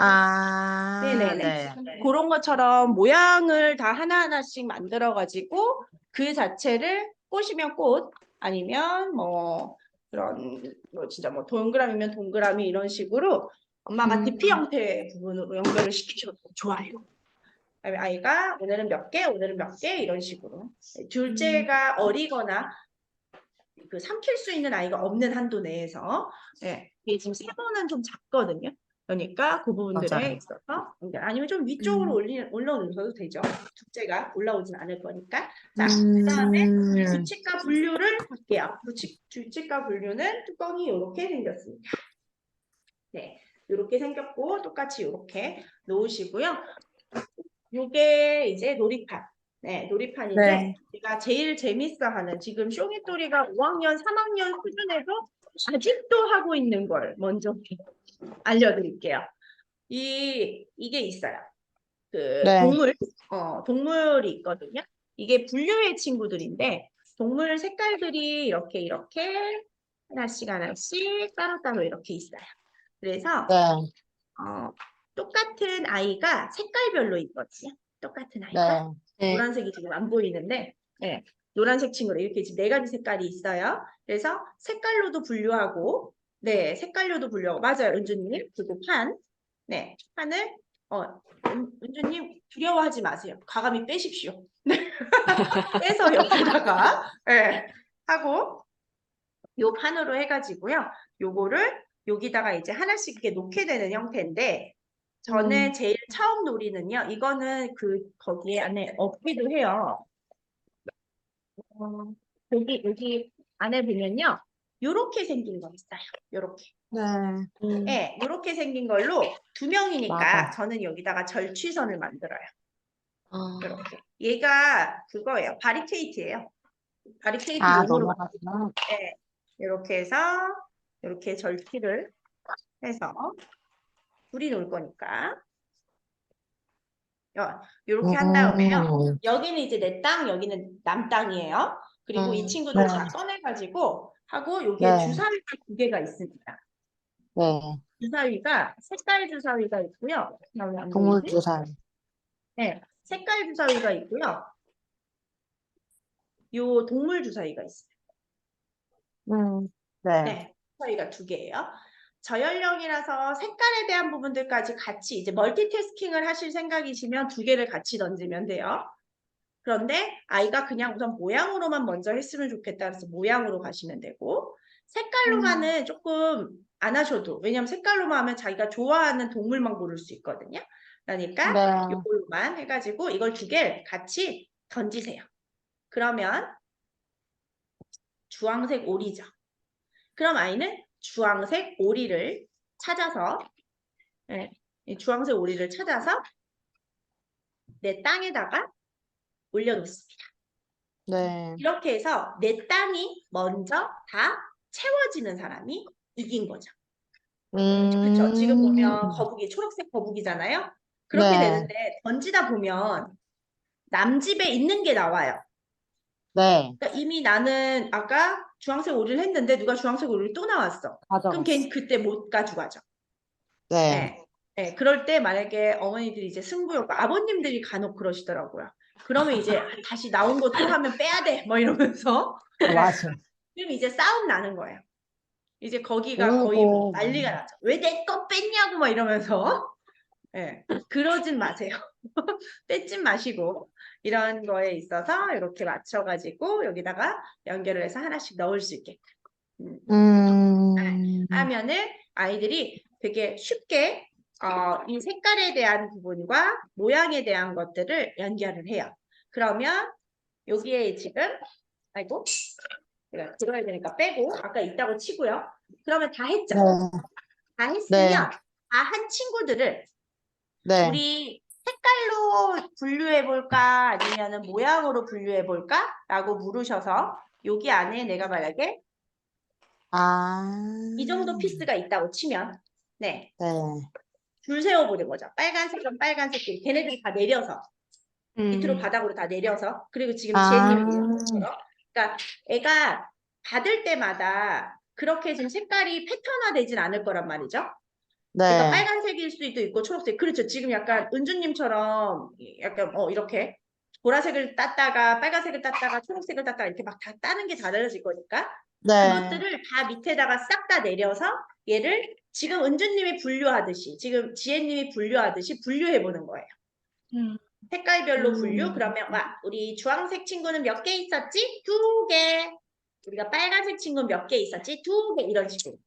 네네네. 네. 그런 것처럼 모양을 다 하나하나씩 만들어가지고 그 자체를 꽃이면 꽃 아니면 뭐 그런 뭐 진짜 뭐 동그라미면 동그라미 이런 식으로 엄마가 DP 형태의 부분으로 연결을 시키셔도 좋아요. 그다음에 아이가 오늘은 몇 개, 오늘은 몇 개 이런 식으로 둘째가 어리거나 그 삼킬 수 있는 아이가 없는 한도 내에서 이게 지금 세모는 좀 작거든요. 그러니까 그 부분들에 맞아요. 있어서 아니면 좀 위쪽으로 올려놓으셔도 되죠. 둘째가 올라오진 않을 거니까. 자, 그다음에 규칙과 분류를 할게요. 규칙과 분류는 뚜껑이 이렇게 생겼습니다. 네, 이렇게 생겼고 똑같이 이렇게 놓으시고요. 요게 이제 놀이판. 네, 놀이판인데 네. 제가 제일 재밌어하는 지금 쇼미토리가 5학년, 3학년 수준에서 아직도 하고 있는 걸 먼저 알려드릴게요. 이게 있어요. 그 네. 동물이 있거든요. 이게 분류의 친구들인데 동물 색깔들이 이렇게 하나씩 따로따로 이렇게 있어요. 그래서 네. 똑같은 아이가 색깔별로 있거든요. 똑같은 아이가 노란색이 지금 안 보이는데 네, 노란색 친구로 이렇게 지금 4가지 색깔이 있어요. 그래서 색깔로도 분류하고 색깔로도 분류하고 맞아요, 은주님. 그리고 네, 판을 은주님 두려워하지 마세요. 과감히 빼십시오. 빼서 옆에다가 하고 요 판으로 해가지고요. 요거를 여기다가 이제 하나씩 이렇게 놓게 되는 형태인데 저는 제일 처음 놀이는요. 이거는 거기에 안에 없기도 해요. 여기 안에 보면요. 요렇게 생긴 거 있어요. 요렇게. 네. 네, 요렇게 생긴 걸로 두 명이니까 맞아. 저는 여기다가 절취선을 만들어요. 아, 이렇게. 얘가 그거예요. 바리케이트예요. 바리케이트 아, 용으로 넘어갔구나. 네, 이렇게 해서 이렇게 절취를 해서 둘이 놀 거니까 이렇게 한 다음에요. 여기는 이제 내 땅, 여기는 남 땅이에요. 그리고 이 친구들 다 꺼내가지고 하고 여기에 네. 주사위가 두 개가 있습니다. 네. 주사위가 색깔 주사위가 있고요. 나왜 안 동물 보이지? 주사위. 네, 색깔 주사위가 있고요. 요 동물 주사위가 있어요. 네. 네, 주사위가 두 개예요. 저연령이라서 색깔에 대한 부분들까지 같이 이제 멀티태스킹을 하실 생각이시면 두 개를 같이 던지면 돼요. 그런데 아이가 그냥 우선 모양으로만 먼저 했으면 좋겠다 그래서 모양으로 가시면 되고 색깔로만은 조금 안 하셔도 왜냐면 색깔로만 하면 자기가 좋아하는 동물만 고를 수 있거든요. 그러니까 네. 이걸로만 해가지고 이걸 두 개를 같이 던지세요. 그러면 주황색 오리죠. 그럼 아이는 주황색 오리를 찾아서 이 주황색 오리를 찾아서 내 땅에다가 올려놓습니다. 네. 이렇게 해서 내 땅이 먼저 다 채워지는 사람이 이긴 거죠. 그렇죠? 지금 보면 거북이, 초록색 거북이잖아요. 그렇게 네. 되는데 던지다 보면 남 집에 있는 게 나와요. 네. 그러니까 이미 나는 아까 주황색 오리를 했는데 누가 주황색 오리를 또 나왔어. 그럼 가져갔어. 걔는 그때 못 가져가죠. 네. 네. 네. 그럴 때 만약에 어머니들이 이제 승부욕, 아버님들이 간혹 그러시더라고요. 그러면 이제 다시 나온 거 또 하면 빼야 돼. 뭐 이러면서. 맞아. 그럼 이제 싸움 나는 거예요. 이제 거기가 거의 뭐 울고. 난리가 나죠. 왜 내 거 뺐냐고 막 이러면서. 예. 그러진 마세요. 뺏진 마시고 이런 거에 있어서 이렇게 맞춰가지고 여기다가 연결을 해서 하나씩 넣을 수 있게끔 하면은 아이들이 되게 쉽게 이 색깔에 대한 부분과 모양에 대한 것들을 연결을 해요. 그러면 여기에 지금 아이고 제가 들어야 되니까 빼고 아까 있다고 치고요. 그러면 다 했죠. 네. 다 했으면 네. 다 한 친구들을 네. 우리 색깔로 분류해 볼까 아니면은 모양으로 분류해 볼까 라고 물으셔서 여기 안에 내가 만약에 이 정도 피스가 있다고 치면 네. 네. 줄 세워보는 거죠. 빨간색은 빨간색끼리 걔네들이 다 내려서 밑으로 바닥으로 다 내려서 그리고 지금 지혜님이 보여준 것처럼 그러니까 애가 받을 때마다 그렇게 지금 색깔이 패턴화되진 않을 거란 말이죠. 그러니까 네. 빨간색일 수도 있고 초록색. 그렇죠. 지금 약간 은주님처럼 약간 이렇게 보라색을 땄다가 빨간색을 땄다가 초록색을 땄다가 이렇게 막 다 따는 게 달라질 거니까 네. 그것들을 다 밑에다가 싹 다 내려서 얘를 지금 은주님이 분류하듯이 지금 지혜님이 분류하듯이 분류해 보는 거예요. 색깔별로 분류. 그러면 와 우리 주황색 친구는 몇 개 있었지? 2개. 우리가 빨간색 친구는 몇 개 있었지? 2개. 이런 식으로.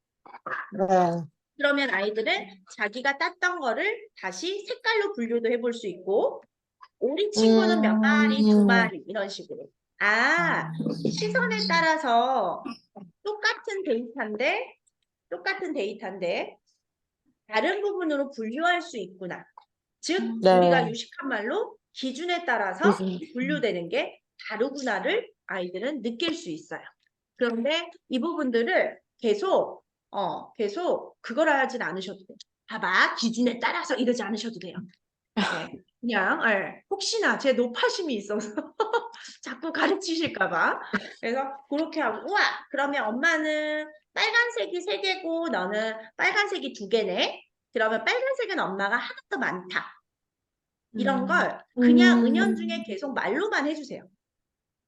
네. 그러면 아이들은 자기가 땄던 거를 다시 색깔로 분류도 해볼 수 있고 오리 친구는 몇 마리, 2마리 이런 식으로. 시선에 따라서 똑같은 데이터인데 다른 부분으로 분류할 수 있구나. 즉 네. 우리가 유식한 말로 기준에 따라서 분류되는 게 다르구나를 아이들은 느낄 수 있어요. 그런데 이 부분들을 계속 그걸 하진 않으셔도 돼요. 봐봐 기준에 따라서 이러지 않으셔도 돼요. 네, 그냥 혹시나 제 노파심이 있어서 자꾸 가르치실까봐 그래서 그렇게 하고 우와 그러면 엄마는 빨간색이 3개고 너는 빨간색이 2개네. 그러면 빨간색은 엄마가 하나 더 많다. 이런 걸 그냥 은연중에 계속 말로만 해주세요.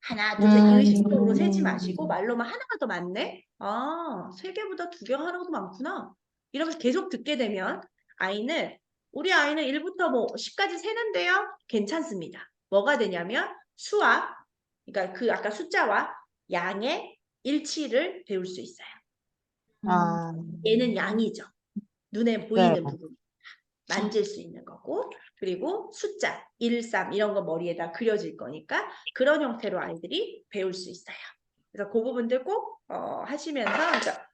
하나, 둘, 셋 의식적으로 세지 마시고 말로만 하나가 더 많네? 3개보다 2개가 하나가 더 많구나. 이러면서 계속 듣게 되면 우리 아이는 1부터 뭐 10까지 세는데요. 괜찮습니다. 뭐가 되냐면 수와 그러니까 그 아까 숫자와 양의 일치를 배울 수 있어요. 얘는 양이죠. 눈에 보이는 부분. 만질 수 있는 거고 그리고 숫자 1, 3 이런 거 머리에다 그려질 거니까 그런 형태로 아이들이 배울 수 있어요. 그래서 그 부분들 꼭 하시면서 그러니까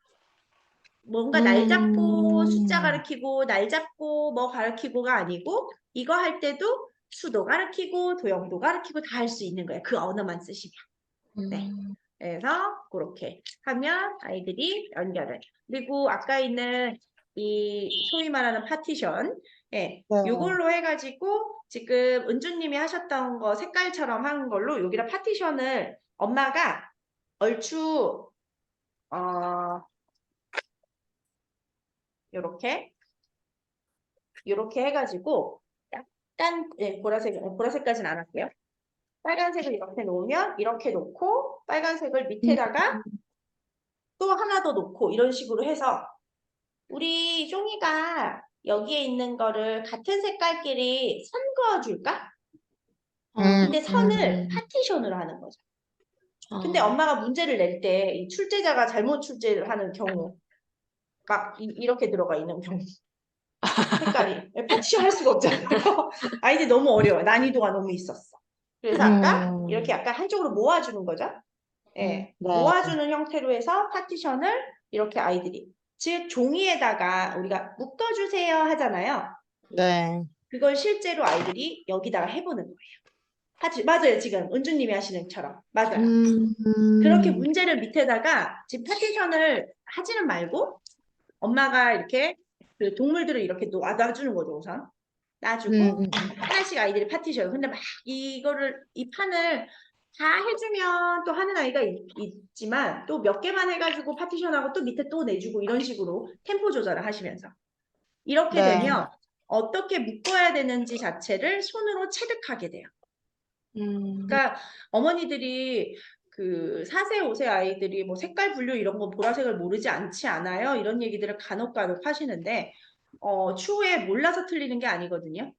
뭔가 날 잡고 숫자 가르치고 날 잡고 뭐 가르치고가 아니고 이거 할 때도 수도 가르치고 도형도 가르치고 다 할 수 있는 거예요. 그 언어만 쓰시면. 네. 그래서 그렇게 하면 아이들이 연결을. 그리고 아까 있는 이 소위 말하는 파티션, 예, 네. 요걸로 해가지고 지금 은주님이 하셨던 거 색깔처럼 한 걸로 여기다 파티션을 엄마가 얼추 요렇게 해가지고 약간 보라색까지는 안 할게요. 빨간색을 이렇게 놓으면 이렇게 놓고 빨간색을 밑에다가 또 하나 더 놓고 이런 식으로 해서 우리 종이가 여기에 있는 거를 같은 색깔끼리 선 그어줄까? 근데 선을 파티션으로 하는 거죠. 근데 엄마가 문제를 낼 때 이 출제자가 잘못 출제를 하는 경우 막 이렇게 들어가 있는 경우 색깔이 파티션 할 수가 없잖아요. 아이들 너무 어려워요. 난이도가 너무 있었어. 그래서 아까 이렇게 약간 한쪽으로 모아주는 거죠. 예, 네. 모아주는 형태로 해서 파티션을 이렇게 아이들이 즉 종이에다가 우리가 묶어주세요 하잖아요. 네. 그걸 실제로 아이들이 여기다가 해보는 거예요. 맞아요. 지금 은주님이 하시는 것처럼. 맞아요. 그렇게 문제를 밑에다가 지금 파티션을 하지는 말고 엄마가 이렇게 그 동물들을 이렇게 놔주는 거죠, 우선. 놔주고 하나씩 아이들이 파티션. 근데 막 이 판을 다 해주면 또 하는 아이가 있지만 또 몇 개만 해가지고 파티션하고 또 밑에 또 내주고 이런 식으로 템포 조절을 하시면서 이렇게 네. 되면 어떻게 묶어야 되는지 자체를 손으로 체득하게 돼요. 그러니까 어머니들이 그 4세, 5세 아이들이 뭐 색깔 분류 이런 거 보라색을 모르지 않지 않아요? 이런 얘기들을 간혹 하시는데 추후에 몰라서 틀리는 게 아니거든요.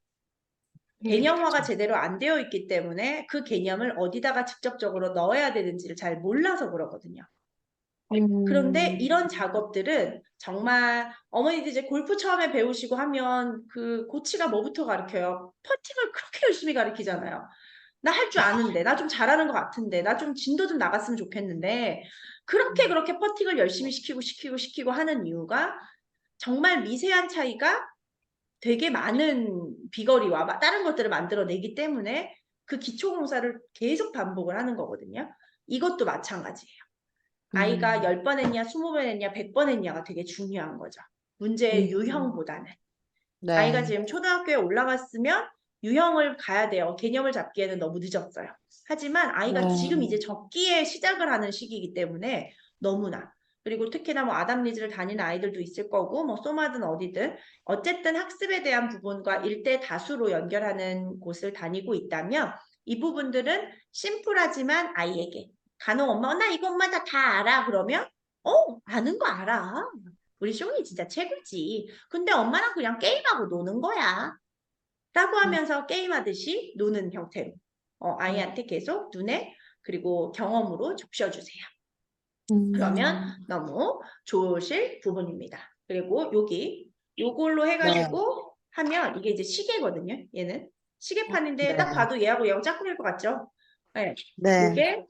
개념화가 제대로 안 되어 있기 때문에 그 개념을 어디다가 직접적으로 넣어야 되는지를 잘 몰라서 그러거든요. 그런데 이런 작업들은 정말 어머니들 이제 골프 처음에 배우시고 하면 그 코치가 뭐부터 가르쳐요? 퍼팅을 그렇게 열심히 가르치잖아요. 나 할 줄 아는데, 나 좀 잘하는 것 같은데, 나 좀 진도 좀 나갔으면 좋겠는데 그렇게 퍼팅을 열심히 시키고 하는 이유가 정말 미세한 차이가 되게 많은 비거리와 다른 것들을 만들어내기 때문에 그 기초공사를 계속 반복을 하는 거거든요. 이것도 마찬가지예요. 아이가 10번 했냐, 20번 했냐, 100번 했냐가 되게 중요한 거죠. 문제의 유형보다는. 네. 아이가 지금 초등학교에 올라갔으면 유형을 가야 돼요. 개념을 잡기에는 너무 늦었어요. 하지만 아이가 지금 이제 적기에 시작을 하는 시기이기 때문에 너무나. 그리고 특히나 뭐 아담리즈를 다니는 아이들도 있을 거고 뭐 소마든 어디든 어쨌든 학습에 대한 부분과 일대 다수로 연결하는 곳을 다니고 있다면 이 부분들은 심플하지만 아이에게 간혹 엄마 나 이거 엄마 다 알아 그러면 아는 거 알아. 우리 쇼니 진짜 최고지. 근데 엄마랑 그냥 게임하고 노는 거야. 라고 하면서 게임하듯이 노는 형태로 아이한테 계속 눈에 그리고 경험으로 적셔주세요. 그러면 너무 좋으실 부분입니다. 그리고 요걸로 해가지고 하면 이게 이제 시계거든요. 얘는 시계판인데 딱 봐도 얘하고 짝꿍일 것 같죠? 네. 네. 요게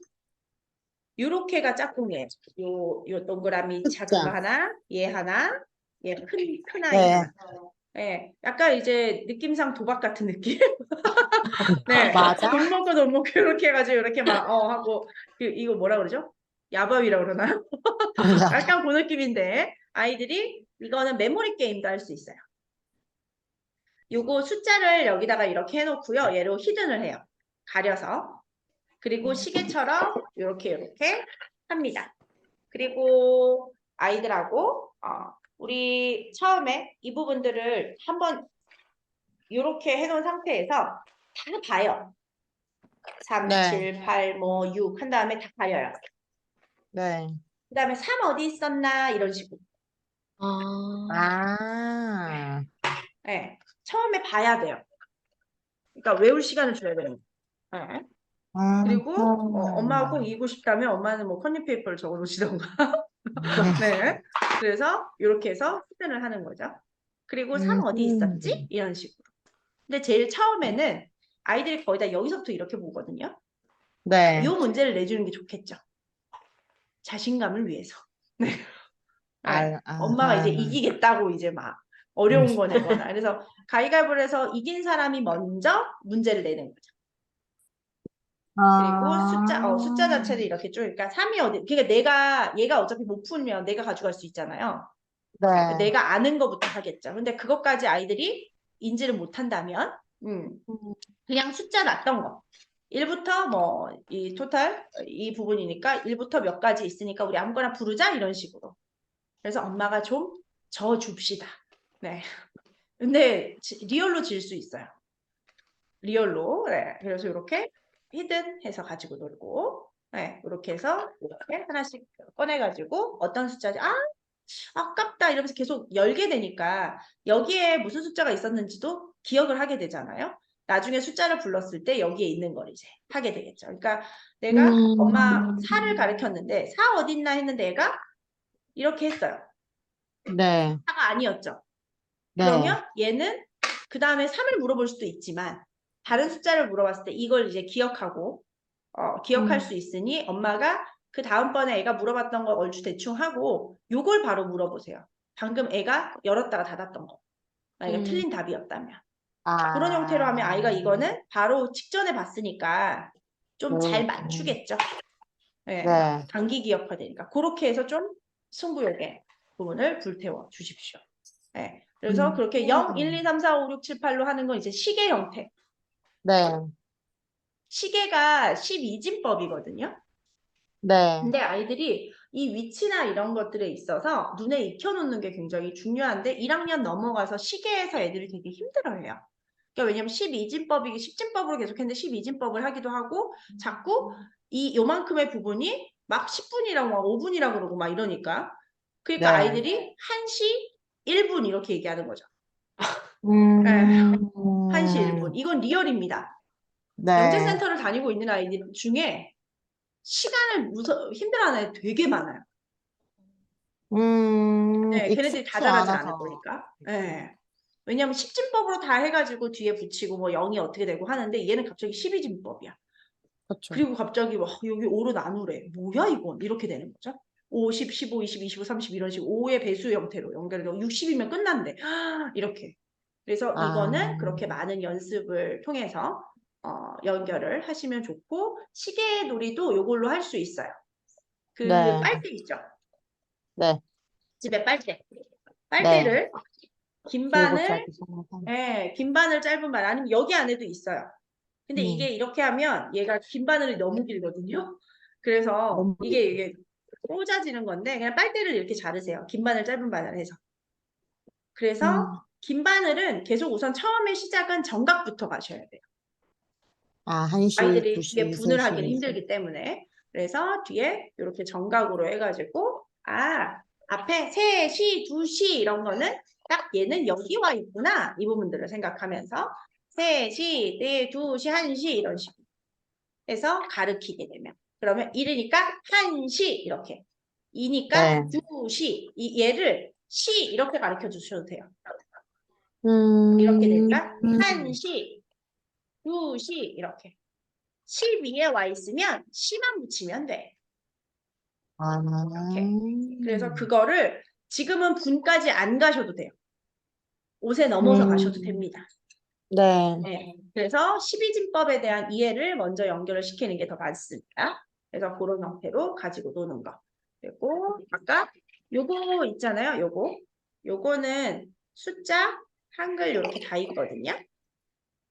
요렇게가 짝꿍이에요. 요 동그라미 작은 거 하나, 얘 하나, 얘 큰 아이 하나. 네, 약간 이제 느낌상 도박 같은 느낌. 네, 맞아. 돈 먹고 이렇게 해가지고 이렇게 막 하고 이거 뭐라 그러죠? 야밤이라고 그러나요? 약간 그 느낌인데 아이들이 이거는 메모리 게임도 할 수 있어요. 요거 숫자를 여기다가 이렇게 해놓고요. 얘로 히든을 해요. 가려서. 그리고 시계처럼 이렇게 합니다. 그리고 아이들하고 우리 처음에 이 부분들을 한번 이렇게 해놓은 상태에서 다 봐요. 3, 네. 7, 8, 뭐 6 한 다음에 다 가려요. 네. 그 다음에 3 어디 있었나 이런 식으로. 네, 처음에 봐야 돼요. 그러니까 외울 시간을 줘야 되는 거예요. 네. 그리고 엄마가 꼭 이기고 싶다면 엄마는 뭐 컨닝페이퍼를 적어 놓으시던가. 네. 그래서 이렇게 해서 히든을 하는 거죠. 그리고 3 어디 있었지? 이런 식으로. 근데 제일 처음에는 아이들이 거의 다 여기서부터 이렇게 보거든요. 네. 이 문제를 내주는 게 좋겠죠. 자신감을 위해서. 네. 네. 아, 엄마가 이제 아하. 이기겠다고 이제 막 어려운 거 내거나. 그래서 가위바위보를 해서 이긴 사람이 먼저 문제를 내는 거죠. 그리고 숫자 아, 자체를 이렇게 쭉, 그러니까 3이 어디, 그러니까 얘가 어차피 못 풀면 내가 가져갈 수 있잖아요. 네. 내가 아는 것부터 하겠죠. 근데 그것까지 아이들이 인지를 못한다면, 그냥 숫자 났던 거. 1부터 뭐, 이 토탈, 이 부분이니까 1부터 몇 가지 있으니까 우리 아무거나 부르자, 이런 식으로. 그래서 엄마가 좀 줍시다. 네. 근데 리얼로 질 수 있어요. 리얼로. 네. 그래서 이렇게 히든 해서 가지고 놀고, 네. 이렇게 해서 이렇게 하나씩 꺼내가지고 어떤 숫자지, 아깝다 이러면서 계속 열게 되니까 여기에 무슨 숫자가 있었는지도 기억을 하게 되잖아요. 나중에 숫자를 불렀을 때 여기에 있는 걸 이제 하게 되겠죠. 그러니까 내가 엄마 4를 가르쳤는데 4 어딨나 했는데 얘가 이렇게 했어요. 네. 4가 아니었죠. 네. 그러면 얘는 그 다음에 3을 물어볼 수도 있지만 다른 숫자를 물어봤을 때 이걸 이제 기억하고 기억할 수 있으니 엄마가 그 다음번에 애가 물어봤던 걸 얼추 대충 하고 요걸 바로 물어보세요. 방금 애가 열었다가 닫았던 거. 만약에 틀린 답이었다면. 그런 형태로 하면 아이가 이거는 바로 직전에 봤으니까 좀 잘 맞추겠죠. 네. 네. 단기 기억화되니까. 그렇게 해서 좀 승부욕의 부분을 불태워 주십시오. 네. 그래서 그렇게 0, 1, 2, 3, 4, 5, 6, 7, 8로 하는 건 이제 시계 형태. 네. 시계가 12진법이거든요. 네. 근데 아이들이 이 위치나 이런 것들에 있어서 눈에 익혀놓는 게 굉장히 중요한데 1학년 넘어가서 시계에서 애들이 되게 힘들어해요. 그러니까 왜냐면 12진법이 10진법으로 계속했는데 12진법을 하기도 하고 자꾸 요만큼의 부분이 막 10분이라고 막 5분이라고 그러고 막 이러니까 그러니까 네. 아이들이 1시 1분 이렇게 얘기하는 거죠. 음, 네. 1시 1분. 이건 리얼입니다. 네. 영재센터를 다니고 있는 아이들 중에 시간을 힘들어하는 애들 되게 많아요. 네, 걔네들이 다 익숙치 잘하지 않을 않아서. 거니까. 네. 왜냐면 10진법으로 다 해가지고 뒤에 붙이고 뭐 0이 어떻게 되고 하는데 얘는 갑자기 12진법이야. 그렇죠. 그리고 갑자기 와 여기 5로 나누래. 뭐야 이건? 이렇게 되는 거죠. 5, 10, 15, 20, 25, 30 이런 식으로 5의 배수 형태로 연결해서 60이면 끝난대. 이렇게. 그래서 이거는 그렇게 많은 연습을 통해서 연결을 하시면 좋고 시계놀이도 이걸로 할 수 있어요. 그 네. 빨대 있죠? 네. 집에 빨대. 네. 빨대를 긴 길고 바늘, 짧고 생각하는. 긴 바늘, 짧은 바늘 아니면 여기 안에도 있어요. 근데 음. 이게 이렇게 하면 얘가 긴 바늘이 너무 길거든요. 그래서 너무 이게 꽂아지는 건데 그냥 빨대를 이렇게 자르세요. 긴 바늘, 짧은 바늘 해서. 그래서 긴 바늘은 계속 우선 처음에 시작은 정각부터 가셔야 돼요. 1시, 아이들이 2시, 뒤에 분을 3시. 하기는 힘들기 때문에 그래서 뒤에 이렇게 정각으로 해가지고 앞에 3시, 2시 이런 거는 딱 얘는 여기 와 있구나 이 부분들을 생각하면서 3시, 4, 2시, 1시 이런 식으로 해서 가르치게 되면 그러면 1이니까 1시 이렇게 2니까 네. 2시 얘를 시 이렇게 가르쳐 주셔도 돼요. 이렇게 음, 되니까 1시, 2시 이렇게 10 위에 와 있으면 시만 붙이면 돼. 이렇게. 그래서 그거를 지금은 분까지 안 가셔도 돼요. 5세 넘어서 가셔도 됩니다. 네. 네. 그래서 12진법에 대한 이해를 먼저 연결을 시키는 게 더 맞습니다. 그래서 그런 형태로 가지고 노는 거. 그리고 아까 요거 있잖아요. 요거는 숫자, 한글 이렇게 다 있거든요.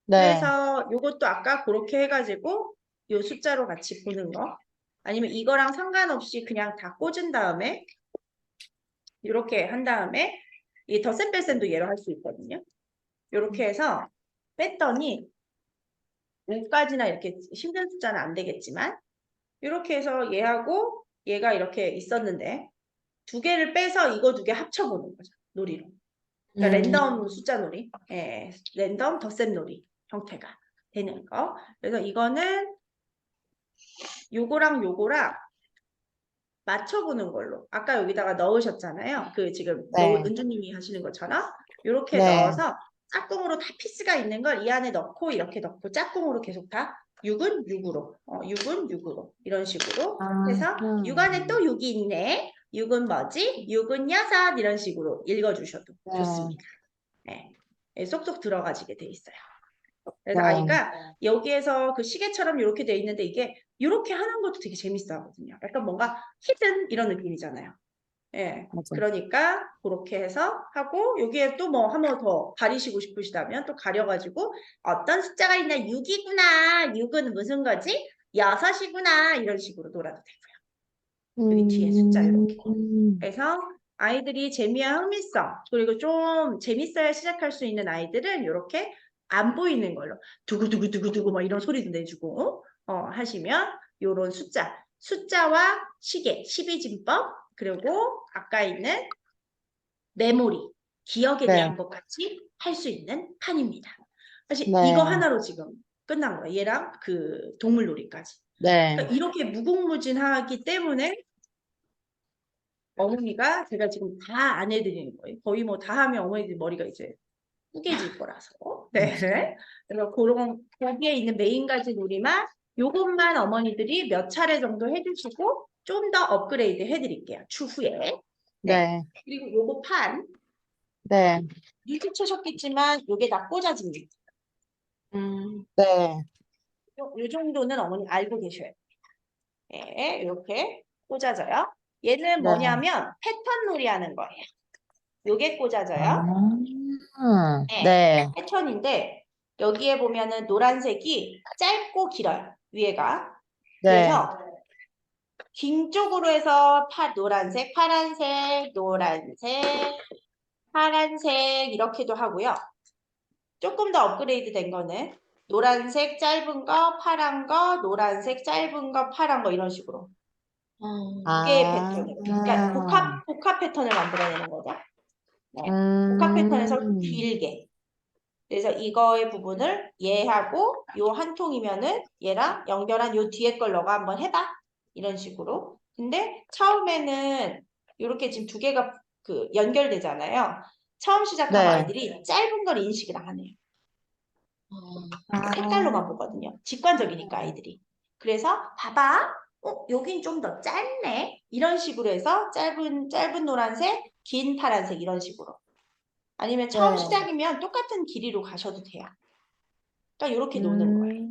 네. 그래서 요것도 아까 그렇게 해가지고 요 숫자로 같이 보는 거 아니면 이거랑 상관없이 그냥 다 꽂은 다음에 이렇게 한 다음에 이 덧셈 뺄셈도 얘로 할 수 있거든요. 이렇게 해서 뺐더니 5까지나 이렇게 힘든 숫자는 안 되겠지만 이렇게 해서 얘하고 얘가 이렇게 있었는데 두 개를 빼서 이거 두 개 합쳐보는 거죠. 놀이로. 그러니까 랜덤 숫자 놀이, 랜덤 덧셈 놀이 형태가 되는 거. 그래서 이거는 요거랑 요거랑 맞춰보는 걸로. 아까 여기다가 넣으셨잖아요. 그 지금 네. 은주님이 하시는 것처럼 이렇게 네. 넣어서 짝꿍으로 다 피스가 있는 걸 이 안에 넣고 이렇게 넣고 짝꿍으로 계속 다 6은 6으로, 6은 6으로 이런 식으로 해서 아, 6 안에 또 6이 있네. 6은 뭐지? 6은 6 이런 식으로 읽어주셔도 네. 좋습니다. 네. 네, 쏙쏙 들어가지게 돼 있어요. 그래서 네. 아이가 여기에서 그 시계처럼 이렇게 돼 있는데 이게 이렇게 하는 것도 되게 재밌어 하거든요. 약간 뭔가 히든 이런 느낌이잖아요. 예. 맞아. 그러니까 그렇게 해서 하고 여기에 또 뭐 한 번 더 가리시고 싶으시다면 또 가려가지고 어떤 숫자가 있나 6이구나. 6은 무슨 거지? 6이구나. 이런 식으로 놀아도 되고요. 여기 뒤에 숫자 이렇게. 그래서 아이들이 재미와 흥미성 그리고 좀 재밌어야 시작할 수 있는 아이들은 이렇게 안 보이는 걸로 두구두구두구두구 뭐 이런 소리도 내주고 하시면 요런 숫자와 시계 12진법 그리고 아까 있는 메모리 기억에 네. 대한 것까지 할 수 있는 판입니다. 사실 네. 이거 하나로 지금 끝난 거예요. 얘랑 그 동물놀이까지. 네. 그러니까 이렇게 무궁무진하기 때문에 어머니가 제가 지금 다 안 해드리는 거예요. 거의 뭐 다 하면 어머니들 머리가 이제 뿌개질 거라서. 네. 그래서 그런 거기에 있는 메인 가지 놀이만 요것만 어머니들이 몇 차례 정도 해주시고 좀 더 업그레이드 해드릴게요. 추후에. 네. 네. 그리고 요거 판 네. 눈치채셨겠지만 요게 다 꽂아집니다. 네. 요 정도는 어머니 알고 계셔야 돼요. 네, 이렇게 꽂아져요. 얘는 네. 뭐냐면 패턴 놀이 하는 거예요. 요게 꽂아져요. 네. 네. 패턴인데 여기에 보면은 노란색이 짧고 길어요. 위에가. 네. 그래서 긴 쪽으로 해서 노란색, 파란색, 노란색, 파란색 이렇게도 하고요. 조금 더 업그레이드 된 거는 노란색 짧은 거, 파란 거, 노란색 짧은 거, 파란 거 이런 식으로 두 개의 패턴. 그러니까 복합 패턴을 만들어내는 거죠. 네. 복합 패턴에서 길게. 그래서 이거의 부분을 얘하고 요 한 통이면은 얘랑 연결한 요 뒤에 걸 너가 한번 해봐. 이런 식으로. 근데 처음에는 이렇게 지금 두 개가 그 연결되잖아요. 처음 시작하면 네. 아이들이 짧은 걸 인식을 안 해요. 색깔로만 보거든요. 직관적이니까 아이들이. 그래서 봐봐. 여긴 좀 더 짧네. 이런 식으로 해서 짧은 노란색, 긴 파란색 이런 식으로. 아니면 처음 네. 시작이면 똑같은 길이로 가셔도 돼요. 그러니까 이렇게 노는 거예요.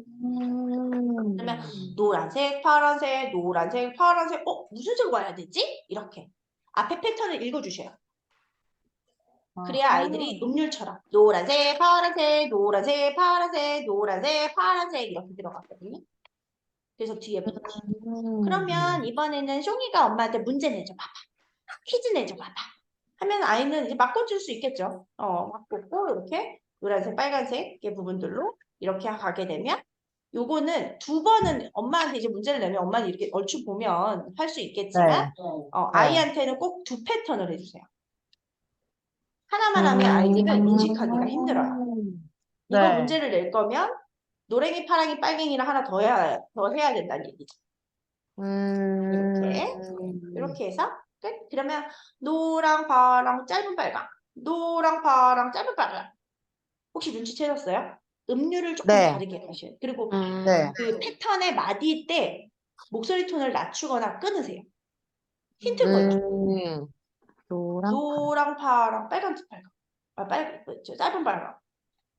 그러면 노란색, 파란색, 노란색, 파란색. 무슨 색 와야 되지? 이렇게. 앞에 패턴을 읽어주셔요. 그래야 아이들이 음률처럼 노란색, 파란색, 노란색, 파란색, 노란색, 파란색 이렇게 들어갔거든요. 그래서 뒤에 붙기. 그러면 이번에는 숑이가 엄마한테 문제 내줘 봐봐. 퀴즈 내줘 봐봐. 하면 아이는 이제 막 꽂을 수 있겠죠. 막 꽂고 이렇게 노란색, 빨간색의 부분들로 이렇게 가게 되면 요거는 두 번은 엄마한테 이제 문제를 내면 엄마는 이렇게 얼추 보면 할 수 있겠지만 아이한테는 꼭 두 패턴을 해주세요. 하나만 하면 아이들은 인식하기가 힘들어요. 이거 네. 문제를 낼 거면 노랭이, 파랑이, 빨갱이를 하나 더 해야 된다는 얘기죠. 이렇게 해서 끝. 그러면 노랑, 파랑, 짧은 빨강. 노랑, 파랑, 짧은 빨강. 혹시 눈치채셨어요? 음률을 조금 네. 다르게 하셔야 돼요. 그리고 네. 그 패턴의 마디 때 목소리 톤을 낮추거나 끊으세요. 힌트 거죠. 노랑, 파랑, 빨간, 빨강. 짧은 빨강.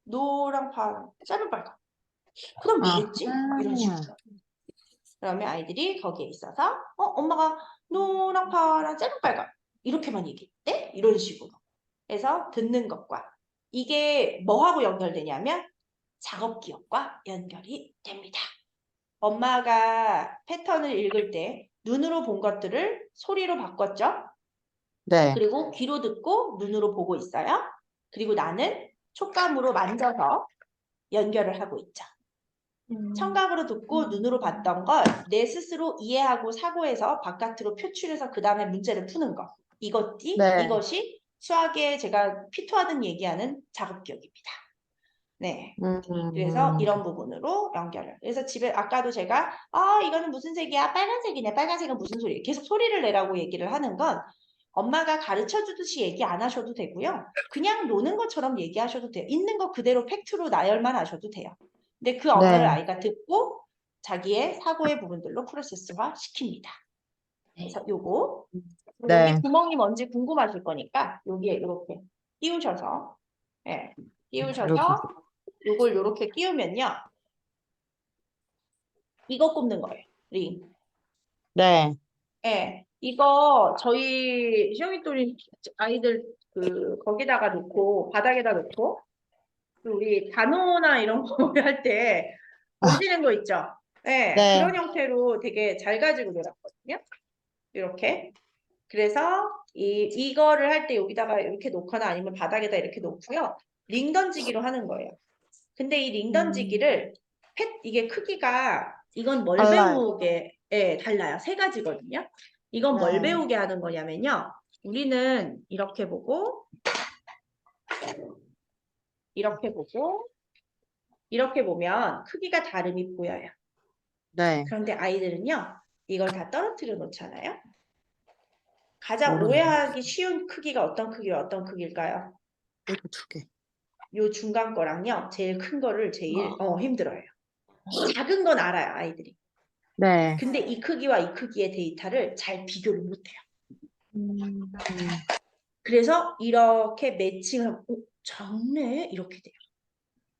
노랑, 파랑, 짧은 빨강. 그 다음 뭐겠지? 이런 식으로. 그러면 아이들이 거기에 있어서 엄마가 노랑, 파랑, 짧은 빨강 이렇게만 얘기했대? 이런 식으로 해서 듣는 것과 이게 뭐하고 연결되냐면 작업 기억과 연결이 됩니다. 엄마가 패턴을 읽을 때 눈으로 본 것들을 소리로 바꿨죠? 네. 그리고 귀로 듣고 눈으로 보고 있어요. 그리고 나는 촉감으로 만져서 연결을 하고 있죠. 청각으로 듣고 눈으로 봤던 걸 내 스스로 이해하고 사고해서 바깥으로 표출해서 그 다음에 문제를 푸는 것. 이것이 수학에 제가 피토하든 얘기하는 작업기억입니다. 네. 그래서 이런 부분으로 연결을. 그래서 집에 아까도 제가 이거는 무슨 색이야? 빨간색이네. 빨간색은 무슨 소리예요? 계속 소리를 내라고 얘기를 하는 건 엄마가 가르쳐 주듯이 얘기 안 하셔도 되고요. 그냥 노는 것처럼 얘기하셔도 돼요. 있는 거 그대로 팩트로 나열만 하셔도 돼요. 근데 그 언어를 아이가 듣고 자기의 사고의 부분들로 프로세스화 시킵니다. 그래서 요거 네. 여기 구멍이 뭔지 궁금하실 거니까 여기에 이렇게 끼우셔서 예, 끼우셔서 요걸 요렇게 끼우면요. 이거 꼽는 거예요. 링. 네. 예, 이거 저희 시어미토리 아이들 그 거기다가 놓고 바닥에다 놓고 그 우리 단오나 이런 거 할 때 던지는 거 있죠? 예, 네. 그런 형태로 되게 잘 가지고 놀았거든요. 이렇게. 그래서 이거를 할 때 여기다가 이렇게 놓거나 아니면 바닥에다 이렇게 놓고요. 링 던지기로 하는 거예요. 근데 이 링 던지기를 이게 크기가 이건 뭘 달라요. 배우게 달라요. 세 가지거든요. 이건 뭘 네. 배우게 하는 거냐면요. 우리는 이렇게 보고 이렇게 보고 이렇게 보면 크기가 다름이 보여요. 네. 그런데 아이들은요. 이걸 다 떨어뜨려 놓잖아요. 가장 모르겠네. 오해하기 쉬운 크기가 어떤 크기와 어떤 크기일까요? 이거 2개. 요 중간 거랑요. 제일 큰 거를 제일 힘들어요. 작은 건 알아요, 아이들이. 네. 근데 이 크기와 이 크기의 데이터를 잘 비교를 못해요. 그래서 이렇게 매칭을 작네? 이렇게 돼요.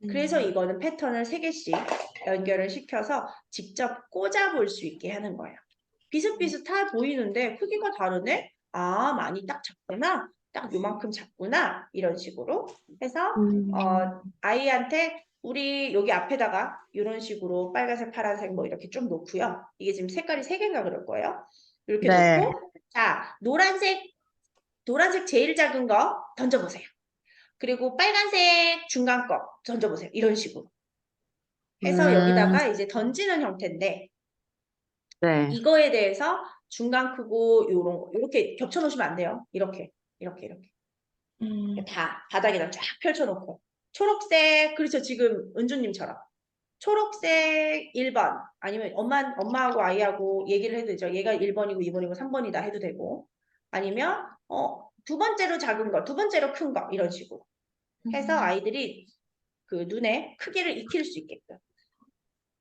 그래서 이거는 패턴을 3개씩 연결을 시켜서 직접 꽂아볼 수 있게 하는 거예요. 비슷비슷해 보이는데 크기가 다르네? 아, 많이 딱 작구나. 딱 요만큼 작구나. 이런 식으로 해서 아이한테 우리 여기 앞에다가 이런 식으로 빨간색, 파란색 뭐 이렇게 좀 놓고요. 이게 지금 색깔이 3개인가 그럴 거예요. 이렇게 네. 놓고 자, 노란색 제일 작은 거 던져보세요. 그리고 빨간색 중간 거 던져보세요. 이런 식으로 해서 여기다가 이제 던지는 형태인데 네. 이거에 대해서 중간 크고 요런 거 이렇게 겹쳐 놓으시면 안 돼요. 이렇게 다 바닥에다 쫙 펼쳐놓고 초록색 그렇죠. 지금 은주님처럼 초록색 1번 아니면 엄마하고 아이하고 얘기를 해도 되죠. 얘가 1번이고 2번이고 3번이다 해도 되고 아니면 두 번째로 작은 거, 두 번째로 큰 거 이런 식으로 해서 아이들이 그 눈에 크기를 익힐 수 있게끔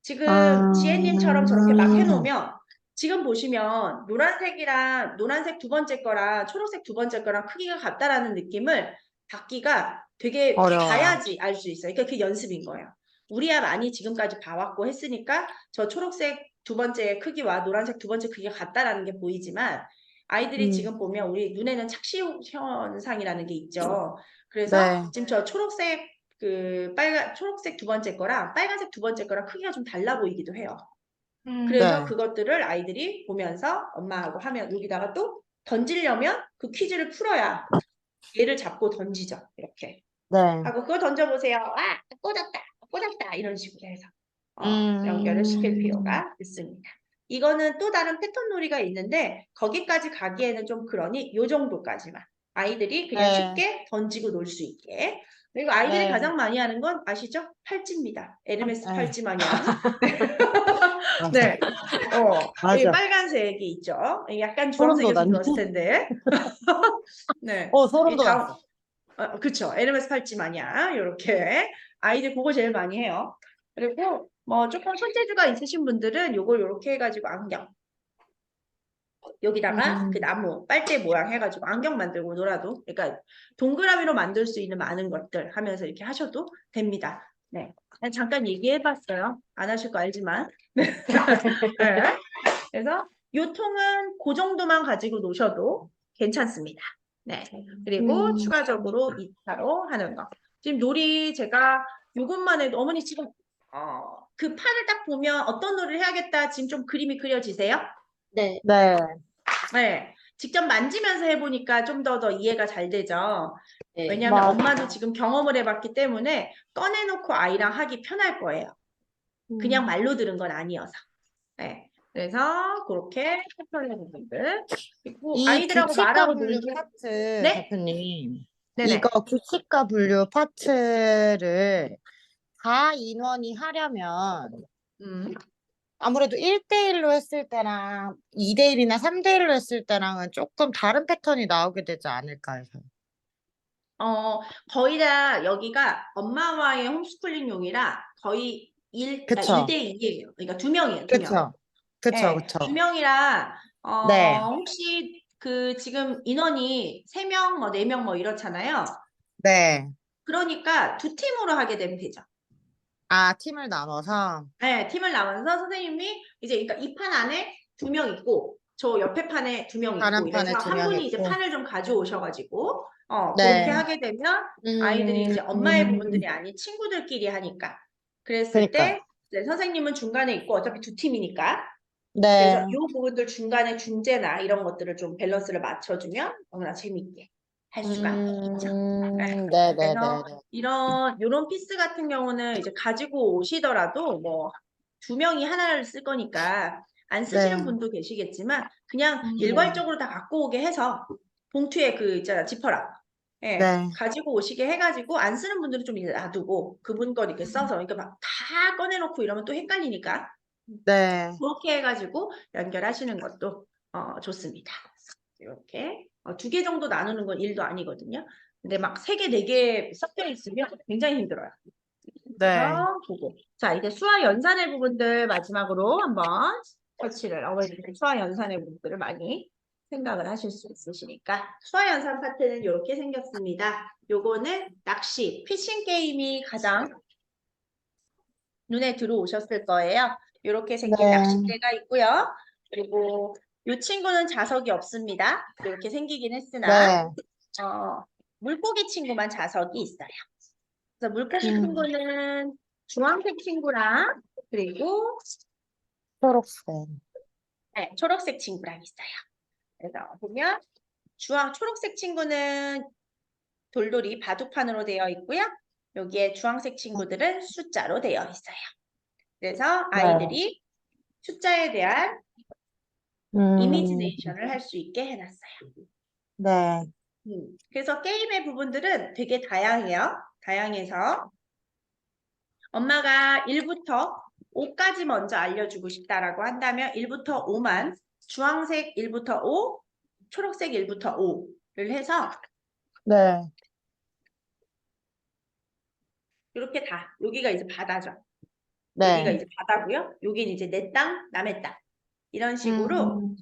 지금 지혜님처럼 저렇게 막 해놓으면 지금 보시면 노란색 두 번째 거랑 초록색 두 번째 거랑 크기가 같다라는 느낌을 받기가 되게 어려워요. 봐야지 알 수 있어요. 그러니까 그 연습인 거예요. 우리야 많이 지금까지 봐왔고 했으니까 저 초록색 두 번째 크기와 노란색 두 번째 크기가 같다라는 게 보이지만 아이들이 지금 보면 우리 눈에는 착시 현상이라는 게 있죠. 그래서 네. 지금 저 초록색 초록색 두 번째 거랑 빨간색 두 번째 거랑 크기가 좀 달라 보이기도 해요. 그래서 네. 그것들을 아이들이 보면서 엄마하고 하면 여기다가 또 던지려면 그 퀴즈를 풀어야 얘를 잡고 던지죠. 이렇게 네. 하고 그거 던져보세요. 아, 꽂았다 이런 식으로 해서 연결을 시킬 필요가 있습니다. 이거는 또 다른 패턴 놀이가 있는데 거기까지 가기에는 좀 그러니 요 정도까지만 아이들이 그냥 네. 쉽게 던지고 놀 수 있게 그리고 아이들이 네. 가장 많이 하는 건 아시죠? 팔찌입니다. 에르메스 네. 팔찌 마냥 네. 이 맞아. 빨간색이 있죠. 약간 소름 주황색이었으면 돋았네. 좋았을 텐데. 네. 소름 이 돋았어. 그쵸. 에르메스 팔찌 마냥 이렇게 아이들 그거 제일 많이 해요. 그리고 뭐 조금 손재주가 있으신 분들은 요걸 이렇게 해가지고 안경 여기다가 그 나무 빨대 모양 해가지고 안경 만들고 놀아도 그러니까 동그라미로 만들 수 있는 많은 것들 하면서 이렇게 하셔도 됩니다. 네. 그냥 잠깐 얘기해봤어요. 안 하실 거 알지만. 네. 그래서 요 통은 그 정도만 가지고 노셔도 괜찮습니다. 네. 그리고 추가적으로 2차로 하는 거. 지금 놀이 제가 요것만 해도 어머니 지금 그 판을 딱 보면 어떤 놀이를 해야겠다 지금 좀 그림이 그려지세요? 네. 네. 네. 직접 만지면서 해보니까 좀 더 이해가 잘 되죠. 네. 왜냐하면 맞아. 엄마도 지금 경험을 해봤기 때문에 꺼내놓고 아이랑 하기 편할 거예요. 그냥 말로 들은 건 아니어서. 네. 그래서 그렇게 패턴의 부분들 그리고 이 아이들하고 규칙과 말하고 분류 놀기 파트, 네? 대표님. 네네. 이거 규칙과 분류 파트를 4인원이 하려면 아무래도 1대1로 했을 때랑 2대1이나 3대1로 했을 때랑은 조금 다른 패턴이 나오게 되지 않을까요? 거의 다 여기가 엄마와의 홈스쿨링용이라 거의 그쵸. 1대 2예요. 그러니까 두 명이에요, 두 명. 그쵸. 그쵸. 예, 그쵸. 두 명이라 네. 혹시 그 지금 인원이 3명, 뭐 4명 뭐 이렇잖아요. 네. 그러니까 두 팀으로 하게 되면 되죠. 아, 팀을 나눠서. 네, 팀을 나눠서 선생님이 이제 그러니까 이 판 안에 2명 있고 저 옆에 판에 2명 있고 다른 판에 이래서 두 한 명 분이 이제 있고. 판을 좀 가져오셔가지고 그렇게 네. 하게 되면 아이들이 이제 엄마의 부분들이 아닌 친구들끼리 하니까 그랬을 그니까. 때 이제 선생님은 중간에 있고 어차피 두 팀이니까 그래서 네. 이 부분들 중간에 중재나 이런 것들을 좀 밸런스를 맞춰주면 너무나 재밌게 할 수가 있죠. 네. 그래서 네네네네. 요런 피스 같은 경우는 이제 가지고 오시더라도 뭐 두 명이 하나를 쓸 거니까 안 쓰시는 네. 분도 계시겠지만 그냥 네. 일괄적으로 다 갖고 오게 해서 봉투에 그 있잖아 지퍼락 예 네. 가지고 오시게 해가지고 안 쓰는 분들은 좀 이제 놔두고 그분 거 이렇게 써서 그러니까 막 다 꺼내놓고 이러면 또 헷갈리니까 네. 그렇게 해가지고 연결하시는 것도 좋습니다. 이렇게 2개 정도 나누는 건 일도 아니거든요. 근데 막 3개, 4개 섞여 있으면 굉장히 힘들어요. 네. 그래서 보고. 자, 이제 수화 연산의 부분들 마지막으로 한번 어머니들 수화 연산의 부분들을 많이 생각을 하실 수 있으시니까 수화 연산 파트는 이렇게 생겼습니다. 요거는 낚시, 피싱 게임이 가장 눈에 들어오셨을 거예요. 이렇게 생긴 네. 낚싯대가 있고요. 그리고 이 친구는 자석이 없습니다. 이렇게 생기긴 했으나 네. 물고기 친구만 자석이 있어요. 그래서 물고기 음, 친구는 주황색 친구랑 그리고 초록색. 네, 초록색 친구랑 있어요. 그래서 보면 초록색 친구는 돌돌이 바둑판으로 되어 있고요. 여기에 주황색 친구들은 숫자로 되어 있어요. 그래서 네. 아이들이 숫자에 대한 음, 이미지네이션을 할 수 있게 해놨어요. 네. 그래서 게임의 부분들은 되게 다양해요. 다양해서 엄마가 1부터 5까지 먼저 알려주고 싶다라고 한다면 1부터 5만 주황색 1부터 5, 초록색 1부터 5를 해서 네. 이렇게 다 여기가 이제 바다죠. 여기가 네. 이제 바다고요. 여기는 이제 내 땅, 남의 땅. 이런 식으로 음,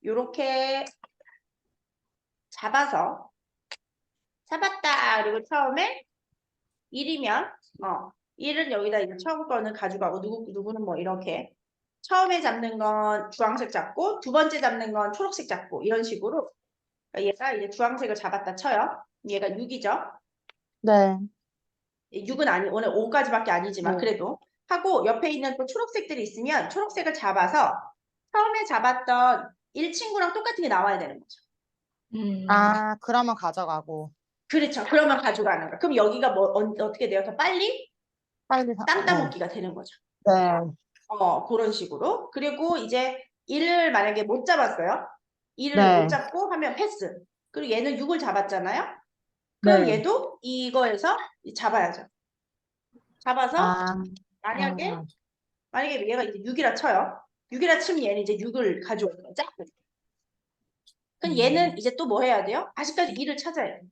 이렇게 잡았다. 그리고 처음에 1이면 1은 여기다 이제 처음 거는 가져가고 누구는 뭐 이렇게 처음에 잡는 건 주황색 잡고 두 번째 잡는 건 초록색 잡고 이런 식으로 그러니까 얘가 이제 주황색을 잡았다 쳐요. 얘가 6이죠. 네. 6은 아니 오늘 5까지밖에 아니지만 네. 그래도 하고 옆에 있는 또 초록색들이 있으면 초록색을 잡아서 처음에 잡았던 1친구랑 똑같은 게 나와야 되는 거죠. 아, 그러면 가져가고. 그렇죠. 그러면 가져가는 거야. 그럼 여기가 뭐 어떻게 돼요? 더 빨리 빨리 땅 네. 따먹기가 되는 거죠. 네. 그런 식으로. 그리고 이제 1을 만약에 못 잡았어요. 1을 못 네. 잡고 하면 패스. 그리고 얘는 6을 잡았잖아요. 그럼 네. 얘도 이거에서 잡아야죠. 잡아서 아, 만약에 얘가 이제 6이라 쳐요. 6이라 치면 얘는 이제 6을 가져오는 거죠. 그럼 얘는 이제 또 뭐 해야 돼요? 아직까지 2을 찾아야 돼요.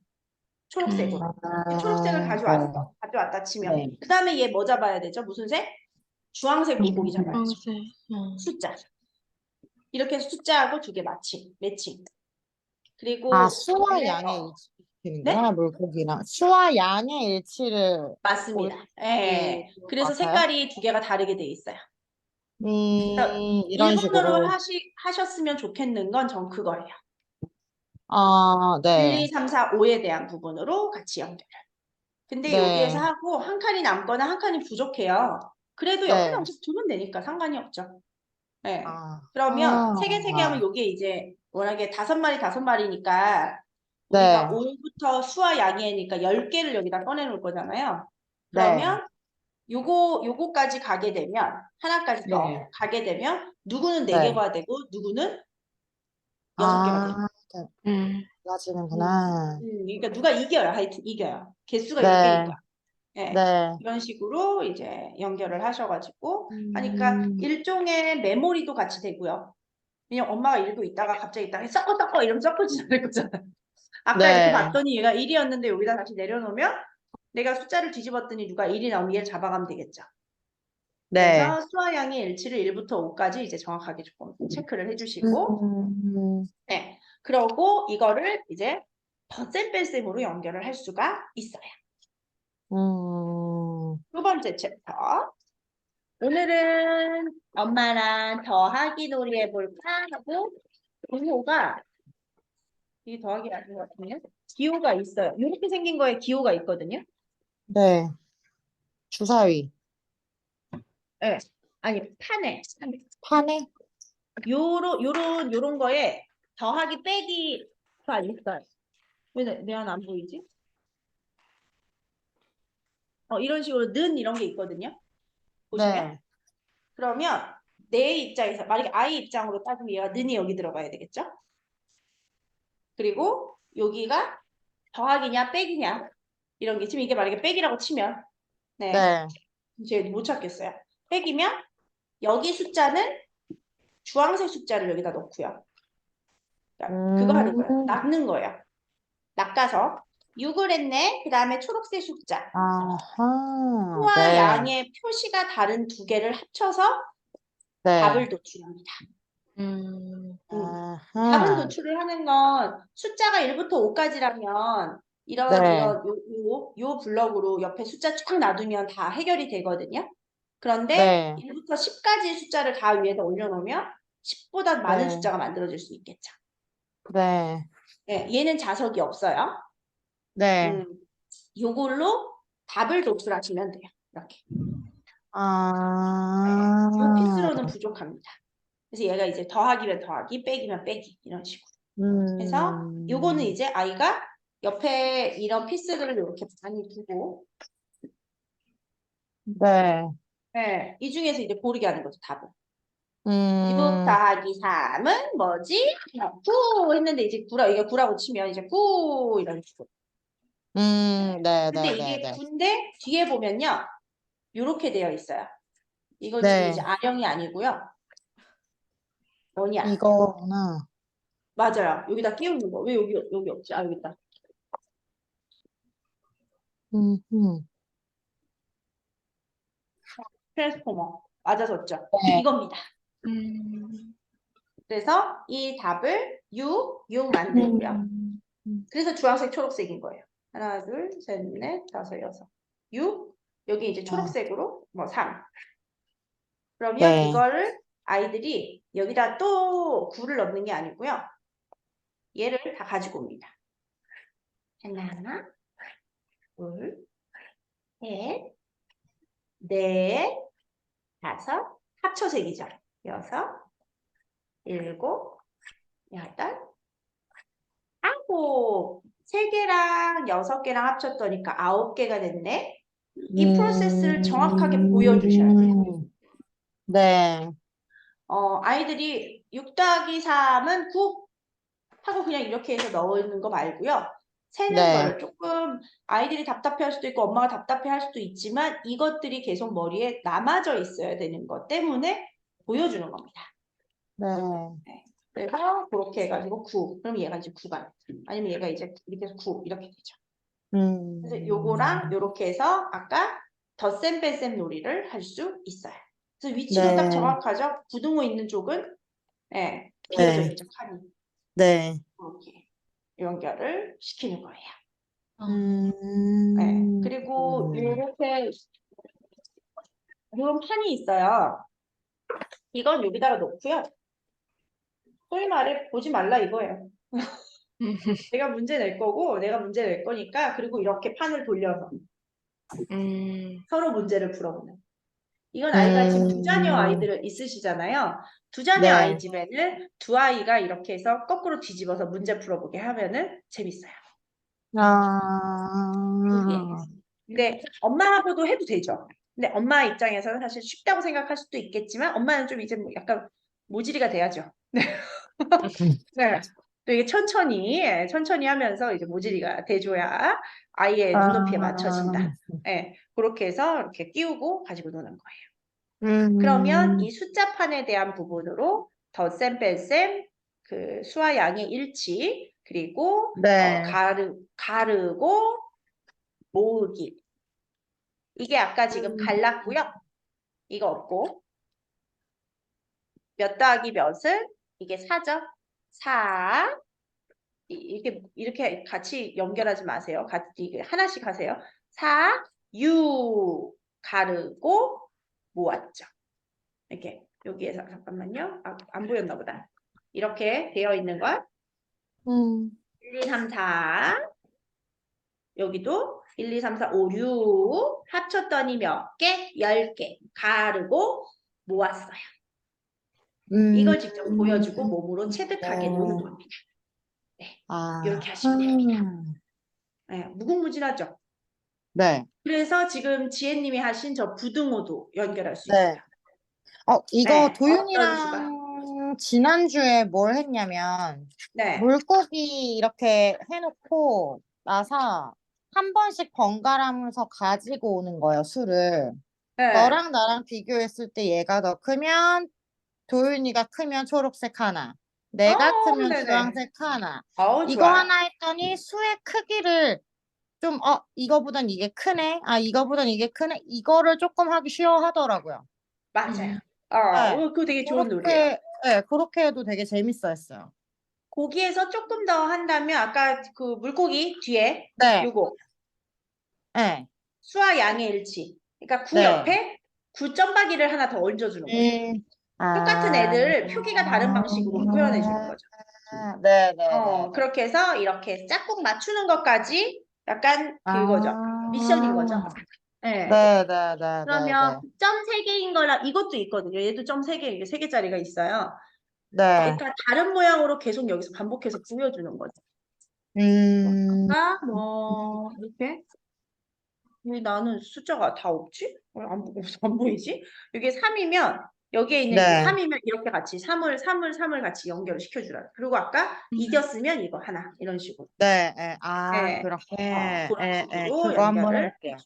초록색으로. 초록색을 네. 가져왔다 치면 네. 그 다음에 얘 뭐 잡아야 되죠? 무슨 색? 주황색 물고기 잡아야죠. 숫자. 이렇게 해서 숫자하고 2개 매칭. 아, 그리고 수와 얘네 양의 네? 일치는구나, 물고기랑. 수와 양의 일치를 볼 맞습니다. 예. 수 그래서 같아요. 색깔이 2개가 다르게 돼 있어요. 그래서 이런 1번으로 식으로. 하셨으면 좋겠는 건 전 그거예요. 아, 1, 네. 2, 3, 4, 5에 대한 부분으로 같이 연결을. 근데 여기에서 네. 하고 한 칸이 남거나 한 칸이 부족해요. 그래도 옆에 네. 어차피 두면 되니까 상관이 없죠. 네. 아, 그러면 아, 3개 하면 요게 이제 워낙에 5마리니까 우리가 네. 5부터 수와 양이니까 10개를 여기다 꺼내 놓을 거잖아요. 네. 그러면 요거까지 가게 되면 하나까지 더 네. 가게 되면 누구는 네. 4개가 되고 누구는 6개가 되고. 아, 네. 달라지는구나. 그러니까 누가 이겨요. 하여튼 이겨요. 개수가 네. 10개니까. 예. 네. 이런 식으로 이제 연결을 하셔가지고 하니까 일종의 메모리도 같이 되고요. 왜냐면 엄마가 읽고 있다가 갑자기 땅에 섞어 이러면 섞어지지 않을 거잖아요. 아까 이렇게 네. 봤더니 얘가 1이었는데 여기다 다시 내려놓으면 내가 숫자를 뒤집었더니 누가 1이 나오면 얘를 잡아가면 되겠죠. 네. 그래서 수와 양의 일치를 1부터 5까지 이제 정확하게 조금 체크를 해주시고, 네. 그러고 이거를 이제 덧셈 뺄셈으로 연결을 할 수가 있어요. 두 번째 챕터. 오늘은 엄마랑 더하기 놀이 해볼까 하고, 기호가, 이게 더하기 아닌 것 같은데? 기호가 있어요. 이렇게 생긴 거에 기호가 있거든요. 네. 주사위. 네. 아니, 판에. 판에? 요런 거에 더하기 빼기가 있어요. 왜 내 안 보이지? 이런 식으로 는 이런 게 있거든요. 보시면. 네. 그러면 내 입장에서, 만약에 아이 입장으로 따지면 얘가 는이 여기 들어가야 되겠죠? 그리고 여기가 더하기냐 빼기냐 이런 게 지금 이게 만약에 빼기라고 치면 네, 네. 제가 못 찾겠어요. 빼기면 여기 숫자는 주황색 숫자를 여기다 넣고요. 그러니까 그거 하는 거예요. 낚는 거예요. 낚아서 6을 했네. 그 다음에 초록색 숫자. 아하. 수와 네. 양의 표시가 다른 두 개를 합쳐서 네. 답을 도출합니다. 답을 아하. 도출을 하는 건 숫자가 1부터 5까지라면 네. 요 블럭으로 옆에 숫자 쫙 놔두면 다 해결이 되거든요. 그런데 네. 1부터 10까지 숫자를 다 위에다 올려놓으면 10보다 많은 네. 숫자가 만들어질 수 있겠죠. 네. 네, 얘는 자석이 없어요. 네. 요걸로 답을 도출하시면 돼요. 이렇게. 아. 요 피스로는 부족합니다. 그래서 얘가 이제 더하기면 더하기, 빼기면 빼기 이런 식으로. 그래서 요거는 이제 아이가 옆에 이런 피스들을 이렇게 많이 두고 네. 네, 이 중에서 이제 고르게 하는 거죠, 답을. 6 음. 더하기 3은 뭐지? 9 했는데 이제 9라, 이게 9라고 치면 이제 9 이런 식으로. 네, 근데 네, 네, 이게 네. 9인데 뒤에 보면요. 요렇게 되어 있어요. 이거 지금 네. 이제 R형이 아니고요. 뭐냐? 이거구나. 맞아요. 여기다 끼우는 거. 왜 여기 없지? 아, 여기 있다. 음. 트랜스포머. 맞아졌죠? 네. 이겁니다. 그래서 이 답을 6 만들고요. 그래서 주황색, 초록색인 거예요. 하나, 둘, 셋, 넷, 다섯, 여섯. 6. 여기 이제 초록색으로 뭐 3. 그러면 네. 이거를 아이들이 여기다 또 9를 넣는 게 아니고요. 얘를 다 가지고 옵니다. 하나, 둘, 셋, 넷, 다섯, 합쳐색이죠. 여섯, 일곱, 여덟, 아홉. 3개랑 6개랑 합쳤더니까 9개가 됐네. 이 프로세스를 정확하게 보여주셔야 돼요. 네. 아이들이 6 더하기 3은 9 하고 그냥 이렇게 해서 넣는 거 말고요. 세는 네. 거를 조금 아이들이 답답해할 수도 있고 엄마가 답답해할 수도 있지만 이것들이 계속 머리에 남아져 있어야 되는 것 때문에 보여주는 겁니다. 네. 그래서 그렇게 해가지고 9. 그럼 얘가 이제 9가 아니면 얘가 이제 이렇게 해서 9 이렇게 되죠. 그래서 요거랑 요렇게 해서 아까 덧셈 뺄셈 놀이를 할 수 있어요. 그래서 위치도 딱 네. 정확하죠. 구등호 있는 쪽은 네, 비어져 네. 있죠. 칸이. 네. 이렇게 연결을 시키는 거예요. 음. 네. 그리고 이렇게 이런 판이 있어요. 이건 여기다가 놓고요. 소위 말해 보지 말라 이거예요. 내가 문제 낼 거고 내가 문제 낼 거니까 그리고 이렇게 판을 돌려서 서로 문제를 풀어보는. 이건 아이가 지금 2자녀 아이들 있으시잖아요. 2자녀 네. 아이 집에는 두 아이가 이렇게 해서 거꾸로 뒤집어서 문제 풀어보게 하면은 재밌어요. 아. 근데 엄마하고도 해도 되죠. 근데 엄마 입장에서는 사실 쉽다고 생각할 수도 있겠지만 엄마는 좀 이제 뭐 약간 모질이가 돼야죠. 네. 네. 또 이게 천천히 하면서 이제 모질이가 돼줘야 아이의 눈높이에 맞춰진다. 네. 그렇게 해서 이렇게 끼우고 가지고 노는 거예요. 그러면 이 숫자판에 대한 부분으로 덧셈, 뺄셈, 그 수와 양의 일치, 그리고 네. 가르고 모으기. 이게 아까 지금 갈랐고요. 이거 없고 몇 더하기 몇은 이게 4죠. 4 이렇게 같이 연결하지 마세요. 같이 이게 하나씩 하세요. 4 6 가르고 모았죠. 이렇게 여기에서 잠깐만요. 안 보였나 보다. 이렇게 되어 있는 걸 1, 2, 3, 4 여기도 1, 2, 3, 4, 5, 6 합쳤더니 몇 개? 10개 가르고 모았어요. 이걸 직접 보여주고 몸으로 체득하게 노는 겁니다. 이렇게 하시면 됩니다. 네, 무궁무진하죠? 네. 그래서 지금 지혜님이 하신 저 부등호도 연결할 수 네. 있어요. 이거 네, 어떤 수가? 도윤이랑 지난주에 뭘 했냐면, 네, 물고기 이렇게 해놓고 나서 한 번씩 번갈아가면서 가지고 오는 거예요, 술을. 네. 너랑 나랑 비교했을 때 얘가 더 크면, 도윤이가 크면 초록색 하나, 내가 크면 네네. 주황색 하나. 이거 좋아요. 하나 했더니 수의 크기를 좀, 이거보단 이게 크네? 이거보단 이게 크네? 이거를 조금 하기 쉬워 하더라고요. 맞아요. 네. 그거 되게 좋은 놀이에요. 그렇게 해도 되게 재밌어 했어요. 거기에서 조금 더 한다면 아까 그 물고기 뒤에 네, 요거 네, 수와 양의 일치. 그러니까 9 네. 옆에 9점박이를 하나 더 얹어주는 거죠. 똑같은 애들 표기가 다른 방식으로 표현해 주는 거죠. 네, 네, 네. 그렇게 해서 이렇게 짝꿍 맞추는 것까지 약간 그거죠. 미션인 거죠. 네. 네, 네, 네, 네, 그러면 점 3개인 거랑 이것도 있거든요. 얘도 점 3개, 이게 3개짜리가 있어요. 네. 그러니까 다른 모양으로 계속 여기서 반복해서 보여주는 거죠. 이렇게. 왜 나는 숫자가 다 없지? 왜 안 보이지? 이게 3이면 여기에 있는 이게 네. 3이면 이렇게 같이 3을 같이 연결을 시켜주라. 그리고 아까 이겼으면 이거 하나 이런 식으로. 네, 네. 그렇게. 그런 식으로 그거 한번 연결을 해볼게요.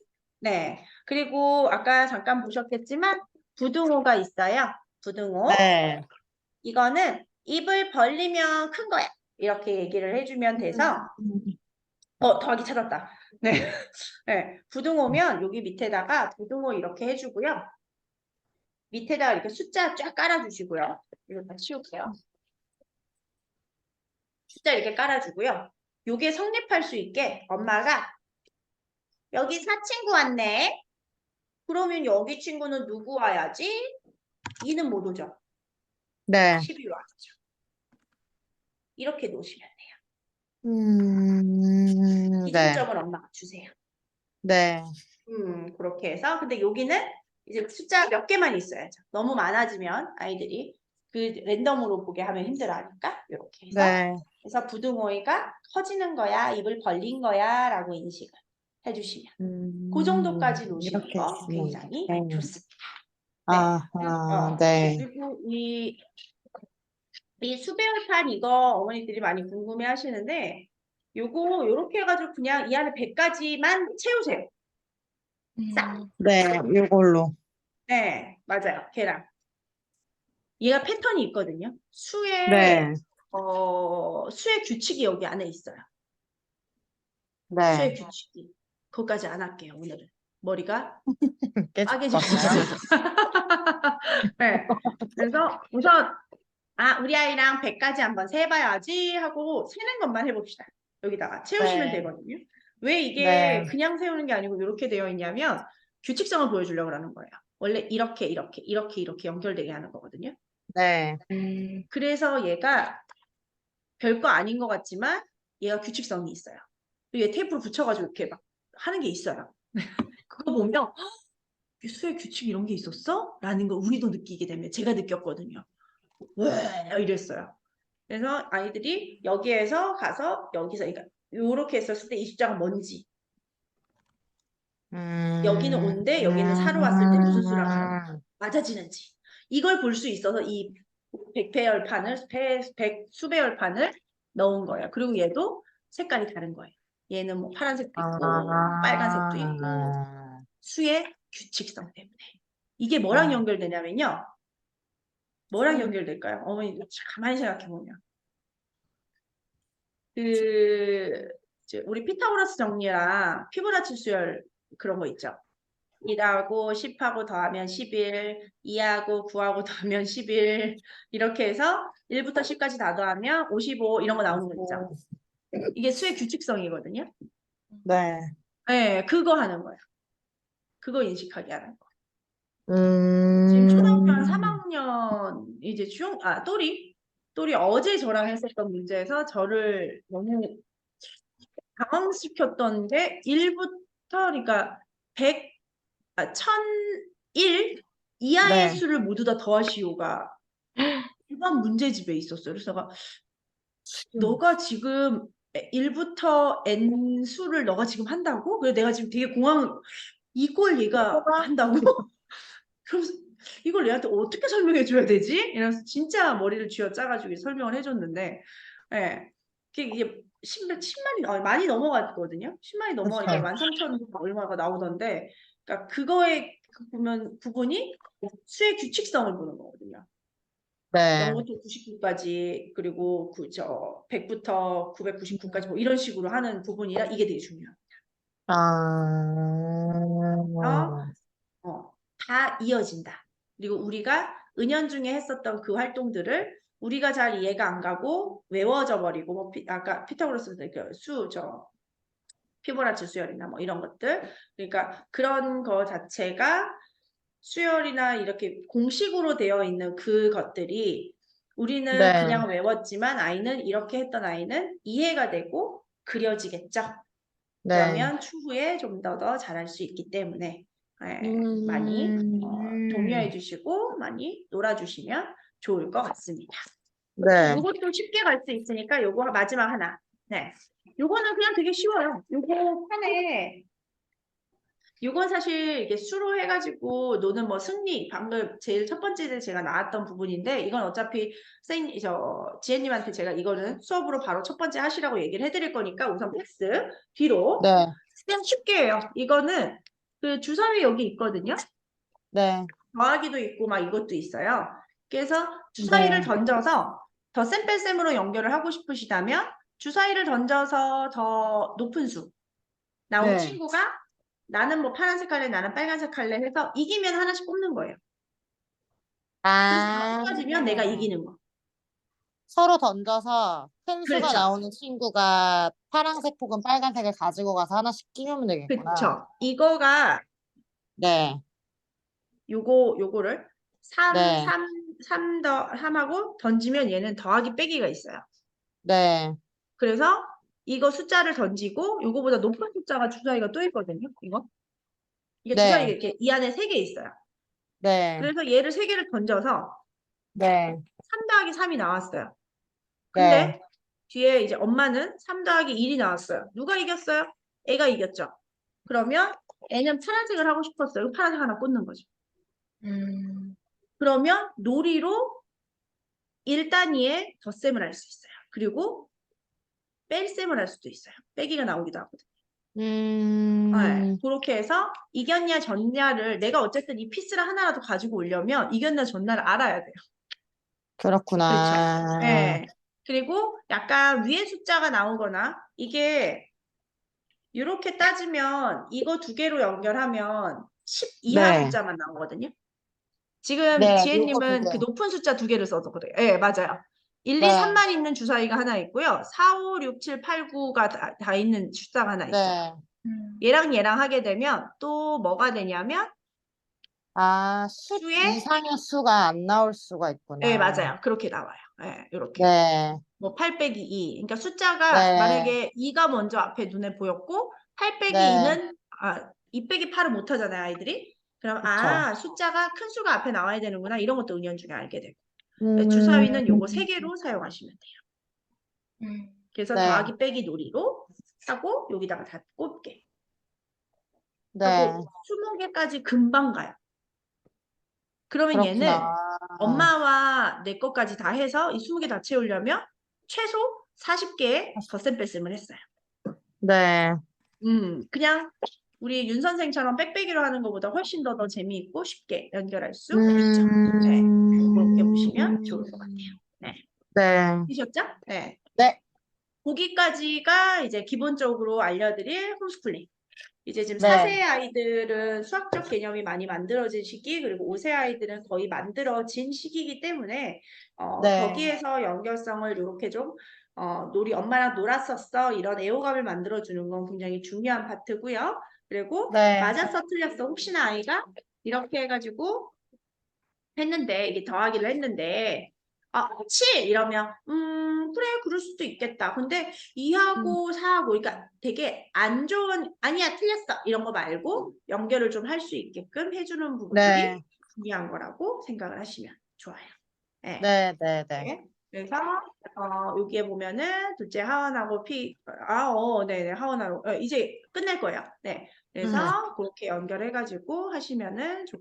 네. 그리고 아까 잠깐 보셨겠지만 부등호가 있어요. 부등호. 네. 이거는 입을 벌리면 큰 거야. 이렇게 얘기를 해주면 돼서 더하기 찾았다. 네. 네. 부등호면 여기 밑에다가 부등호 이렇게 해주고요. 밑에다가 이렇게 숫자 쫙 깔아주시고요. 이거 다 치울게요. 숫자 이렇게 깔아주고요. 요게 성립할 수 있게 엄마가 여기 4친구 왔네. 그러면 여기 친구는 누구 와야지? 2는 못 오죠. 네. 12 와야죠. 이렇게 놓으시면 돼요. 네. 기준점을 엄마가 주세요. 네. 그렇게 해서 근데 여기는 이제 숫자 몇 개만 있어야죠. 너무 많아지면 아이들이 그 랜덤으로 보게 하면 힘들어하니까 이렇게 해서 네. 그래서 부등호이가 커지는 거야, 입을 벌린 거야 라고 인식을 해주시면 그 정도까지 놓으시는 이렇게 거 주면 굉장히 돼. 좋습니다. 네. 그리고 이 수배열판 이거 어머니들이 많이 궁금해 하시는데 요거 요렇게 해가지고 그냥 이 안에 100가지만 채우세요. 싹. 네, 이걸로. 네, 맞아요. 걔랑. 얘가 패턴이 있거든요. 네. 수의 규칙이 여기 안에 있어요. 네. 수의 규칙이. 그것까지 안 할게요, 오늘은. 머리가 계속 빠개지셨어요. 네. 그래서 우선 우리 아이랑 100가지 한번 세봐야지 하고 세는 것만 해봅시다. 여기다가 채우시면 네. 되거든요. 왜 이게 네. 그냥 세우는 게 아니고 이렇게 되어 있냐면 규칙성을 보여주려고 하는 거예요. 원래 이렇게 연결되게 하는 거거든요. 네. 그래서 얘가 별거 아닌 것 같지만 얘가 규칙성이 있어요. 얘 테이프를 붙여가지고 이렇게 막 하는 게 있어요. 그거 보면 헉, 수의 규칙 이런 게 있었어? 라는 걸 우리도 느끼게 되면 제가 느꼈거든요. 왜 이랬어요. 그래서 아이들이 여기에서 가서 여기서 그러니까 요렇게 했었을 때 이 숫자가 뭔지 여기는 5인데 여기는 4로 왔을 때 무슨 수랑 맞아지는지 이걸 볼 수 있어서 이 100배열판을 수배열판을 넣은 거예요. 그리고 얘도 색깔이 다른 거예요. 얘는 뭐 파란색도 있고 빨간색도 있고 수의 규칙성 때문에 이게 뭐랑 연결되냐면요. 뭐랑 연결될까요? 어머니 가만히 생각해보면 우리 피타고라스 정리랑 피보나치 수열 그런 거 있죠. 1하고 10하고 더하면 11, 2하고 9하고 더하면 11 이렇게 해서 1부터 10까지 다 더하면 55 이런 거 나오는 거 있죠. 이게 수의 규칙성이거든요. 네. 네, 그거 하는 거예요. 그거 인식하게 하는 거. 지금 초등학교 한 3학년 이제 또리 어제 저랑 했었던 문제에서 저를 너무 당황시켰던 게 1부터 그러니까 1001 이하의 네. 수를 모두 다 더하시오가 일반 문제집에 있었어요. 그래서 너가 지금 1부터 n 수를 너가 지금 한다고? 그래서 내가 지금 되게 이걸 얘가 한다고? 그래서 이걸 얘한테 어떻게 설명해 줘야 되지? 이러면서 진짜 머리를 쥐어짜가지고 설명을 해줬는데, 예. 이게 10만이 많이 넘어갔거든요. 10만이 넘어가니까 그쵸. 13,000 얼마가 나오던데, 그러니까 그거에 보면 부분이 수의 규칙성을 보는 거거든요. 네. 0부터 99까지 그리고 100부터 999까지 뭐 이런 식으로 하는 부분이라 이게 되게 중요해요. 아, 다 이어진다. 그리고 우리가 은연중에 했었던 그 활동들을 우리가 잘 이해가 안 가고 외워져 버리고 뭐 아까 피타고라스 피보나치 수열이나 뭐 이런 것들 그러니까 그런 거 자체가 수열이나 이렇게 공식으로 되어 있는 그것들이 우리는 네. 그냥 외웠지만 아이는 이렇게 했던 아이는 이해가 되고 그려지겠죠. 네. 그러면 추후에 좀 더 잘할 수 있기 때문에 많이 독려해 주시고 많이 놀아주시면 좋을 것 같습니다. 네. 요것도 쉽게 갈 수 있으니까 요거 마지막 하나. 네. 요거는 그냥 되게 쉬워요. 요거 판에 요건 사실 이게 수로 해가지고 노는 뭐 승리 방금 제일 첫 번째 제가 나왔던 부분인데 이건 어차피 지혜님한테 제가 이거는 수업으로 바로 첫 번째 하시라고 얘기를 해드릴 거니까 우선 패스 뒤로 네. 그냥 쉽게 해요. 이거는 그 주사위 여기 있거든요. 네. 더하기도 있고 막 이것도 있어요. 그래서 주사위를 네. 던져서 덧셈 뺄셈으로 연결을 하고 싶으시다면 주사위를 던져서 더 높은 수 나온 네. 친구가 나는 뭐 파란색 할래 나는 빨간색 할래 해서 이기면 하나씩 뽑는 거예요. 그래서 다 아, 뽑아지면 내가 이기는 거. 서로 던져서 큰 수가 그렇죠. 나오는 친구가 파란색 혹은 빨간색을 가지고 가서 하나씩 끼우면 되겠구나. 그렇죠. 이거가 네. 요거를 3, 네. 3하고 던지면 얘는 더하기 빼기가 있어요. 네. 그래서 이거 숫자를 던지고 요거보다 높은 숫자가 주사위가 또 있거든요. 이게 주사위가 네. 이렇게 이 안에 3개 있어요. 네. 그래서 얘를 3개를 던져서 네. 3 더하기 3이 나왔어요. 네. 근데 뒤에 이제 엄마는 3 더하기 1이 나왔어요. 누가 이겼어요? 애가 이겼죠. 그러면 애는 파란색을 하고 싶었어요. 파란색 하나 꽂는 거죠. 그러면 놀이로 1단위의 덧셈을 할 수 있어요. 그리고 뺄셈을 할 수도 있어요. 빼기가 나오기도 하거든요. 네, 그렇게 해서 이겼냐 졌냐를 내가 어쨌든 이 피스를 하나라도 가지고 오려면 이겼냐 졌냐를 알아야 돼요. 그렇죠. 그렇구나. 네. 그리고 약간 위에 숫자가 나오거나 이게 이렇게 따지면 이거 두 개로 연결하면 10 이하 네. 숫자만 나오거든요. 지금 네. 요거 두 지혜님은 그 개. 높은 숫자 두 개를 써서 그래요. 네, 맞아요. 1, 2, 네. 3만 있는 주사위가 하나 있고요. 4, 5, 6, 7, 8, 9가 다 있는 숫자가 하나 있어요. 네. 얘랑 하게 되면 또 뭐가 되냐면 아, 10 수의 이상의 수가 안 나올 수가 있구나. 네, 맞아요. 그렇게 나와요. 네, 이렇게. 네. 뭐 8 빼기 2. 그러니까 숫자가 네. 만약에 2가 먼저 앞에 눈에 보였고 8 빼기 네. 2는 2 빼기 8을 못 하잖아요, 아이들이. 그럼 그쵸. 숫자가 큰 수가 앞에 나와야 되는구나. 이런 것도 은연중에 알게 되고. 주사위는 요거 3개로 사용하시면 돼요. 그래서 네. 더하기 빼기 놀이로 하고 여기다가 다 꽂게. 네. 하고 20개까지 금방 가요. 그러면 얘는 그렇구나. 엄마와 내 것까지 다 해서 이 20개 다 채우려면 최소 40개의 덧셈 뺄셈을 했어요. 네. 그냥 우리 윤 선생처럼 빽빽이로 하는 것보다 훨씬 더 재미있고 쉽게 연결할 수 있죠. 네, 그렇게 보시면 좋을 것 같아요. 네, 네. 되셨죠? 네. 네. 거기까지가 이제 기본적으로 알려드릴 홈스쿨링. 이제 지금 네. 4세 아이들은 수학적 개념이 많이 만들어진 시기, 그리고 5세 아이들은 거의 만들어진 시기이기 때문에 네. 거기에서 연결성을 이렇게 좀 엄마랑 놀았었어 이런 애호감을 만들어주는 건 굉장히 중요한 파트고요. 그리고 네. 맞았어 틀렸어 혹시나 아이가 이렇게 해가지고 했는데 이게 더하기를 했는데 7 이러면 그래 그럴 수도 있겠다. 근데 2하고 4하고 그러니까 되게 안 좋은 아니야 틀렸어 이런 거 말고 연결을 좀 할 수 있게끔 해주는 부분들이 네. 중요한 거라고 생각을 하시면 좋아요. 네. 네. 네. 네. 네. 그래서 여기에 보면은 둘째 하원하고 네네 하원하고 이제 끝낼 거예요. 네. 그래서 그렇게 연결해가지고 하시면은 좋겠습니다.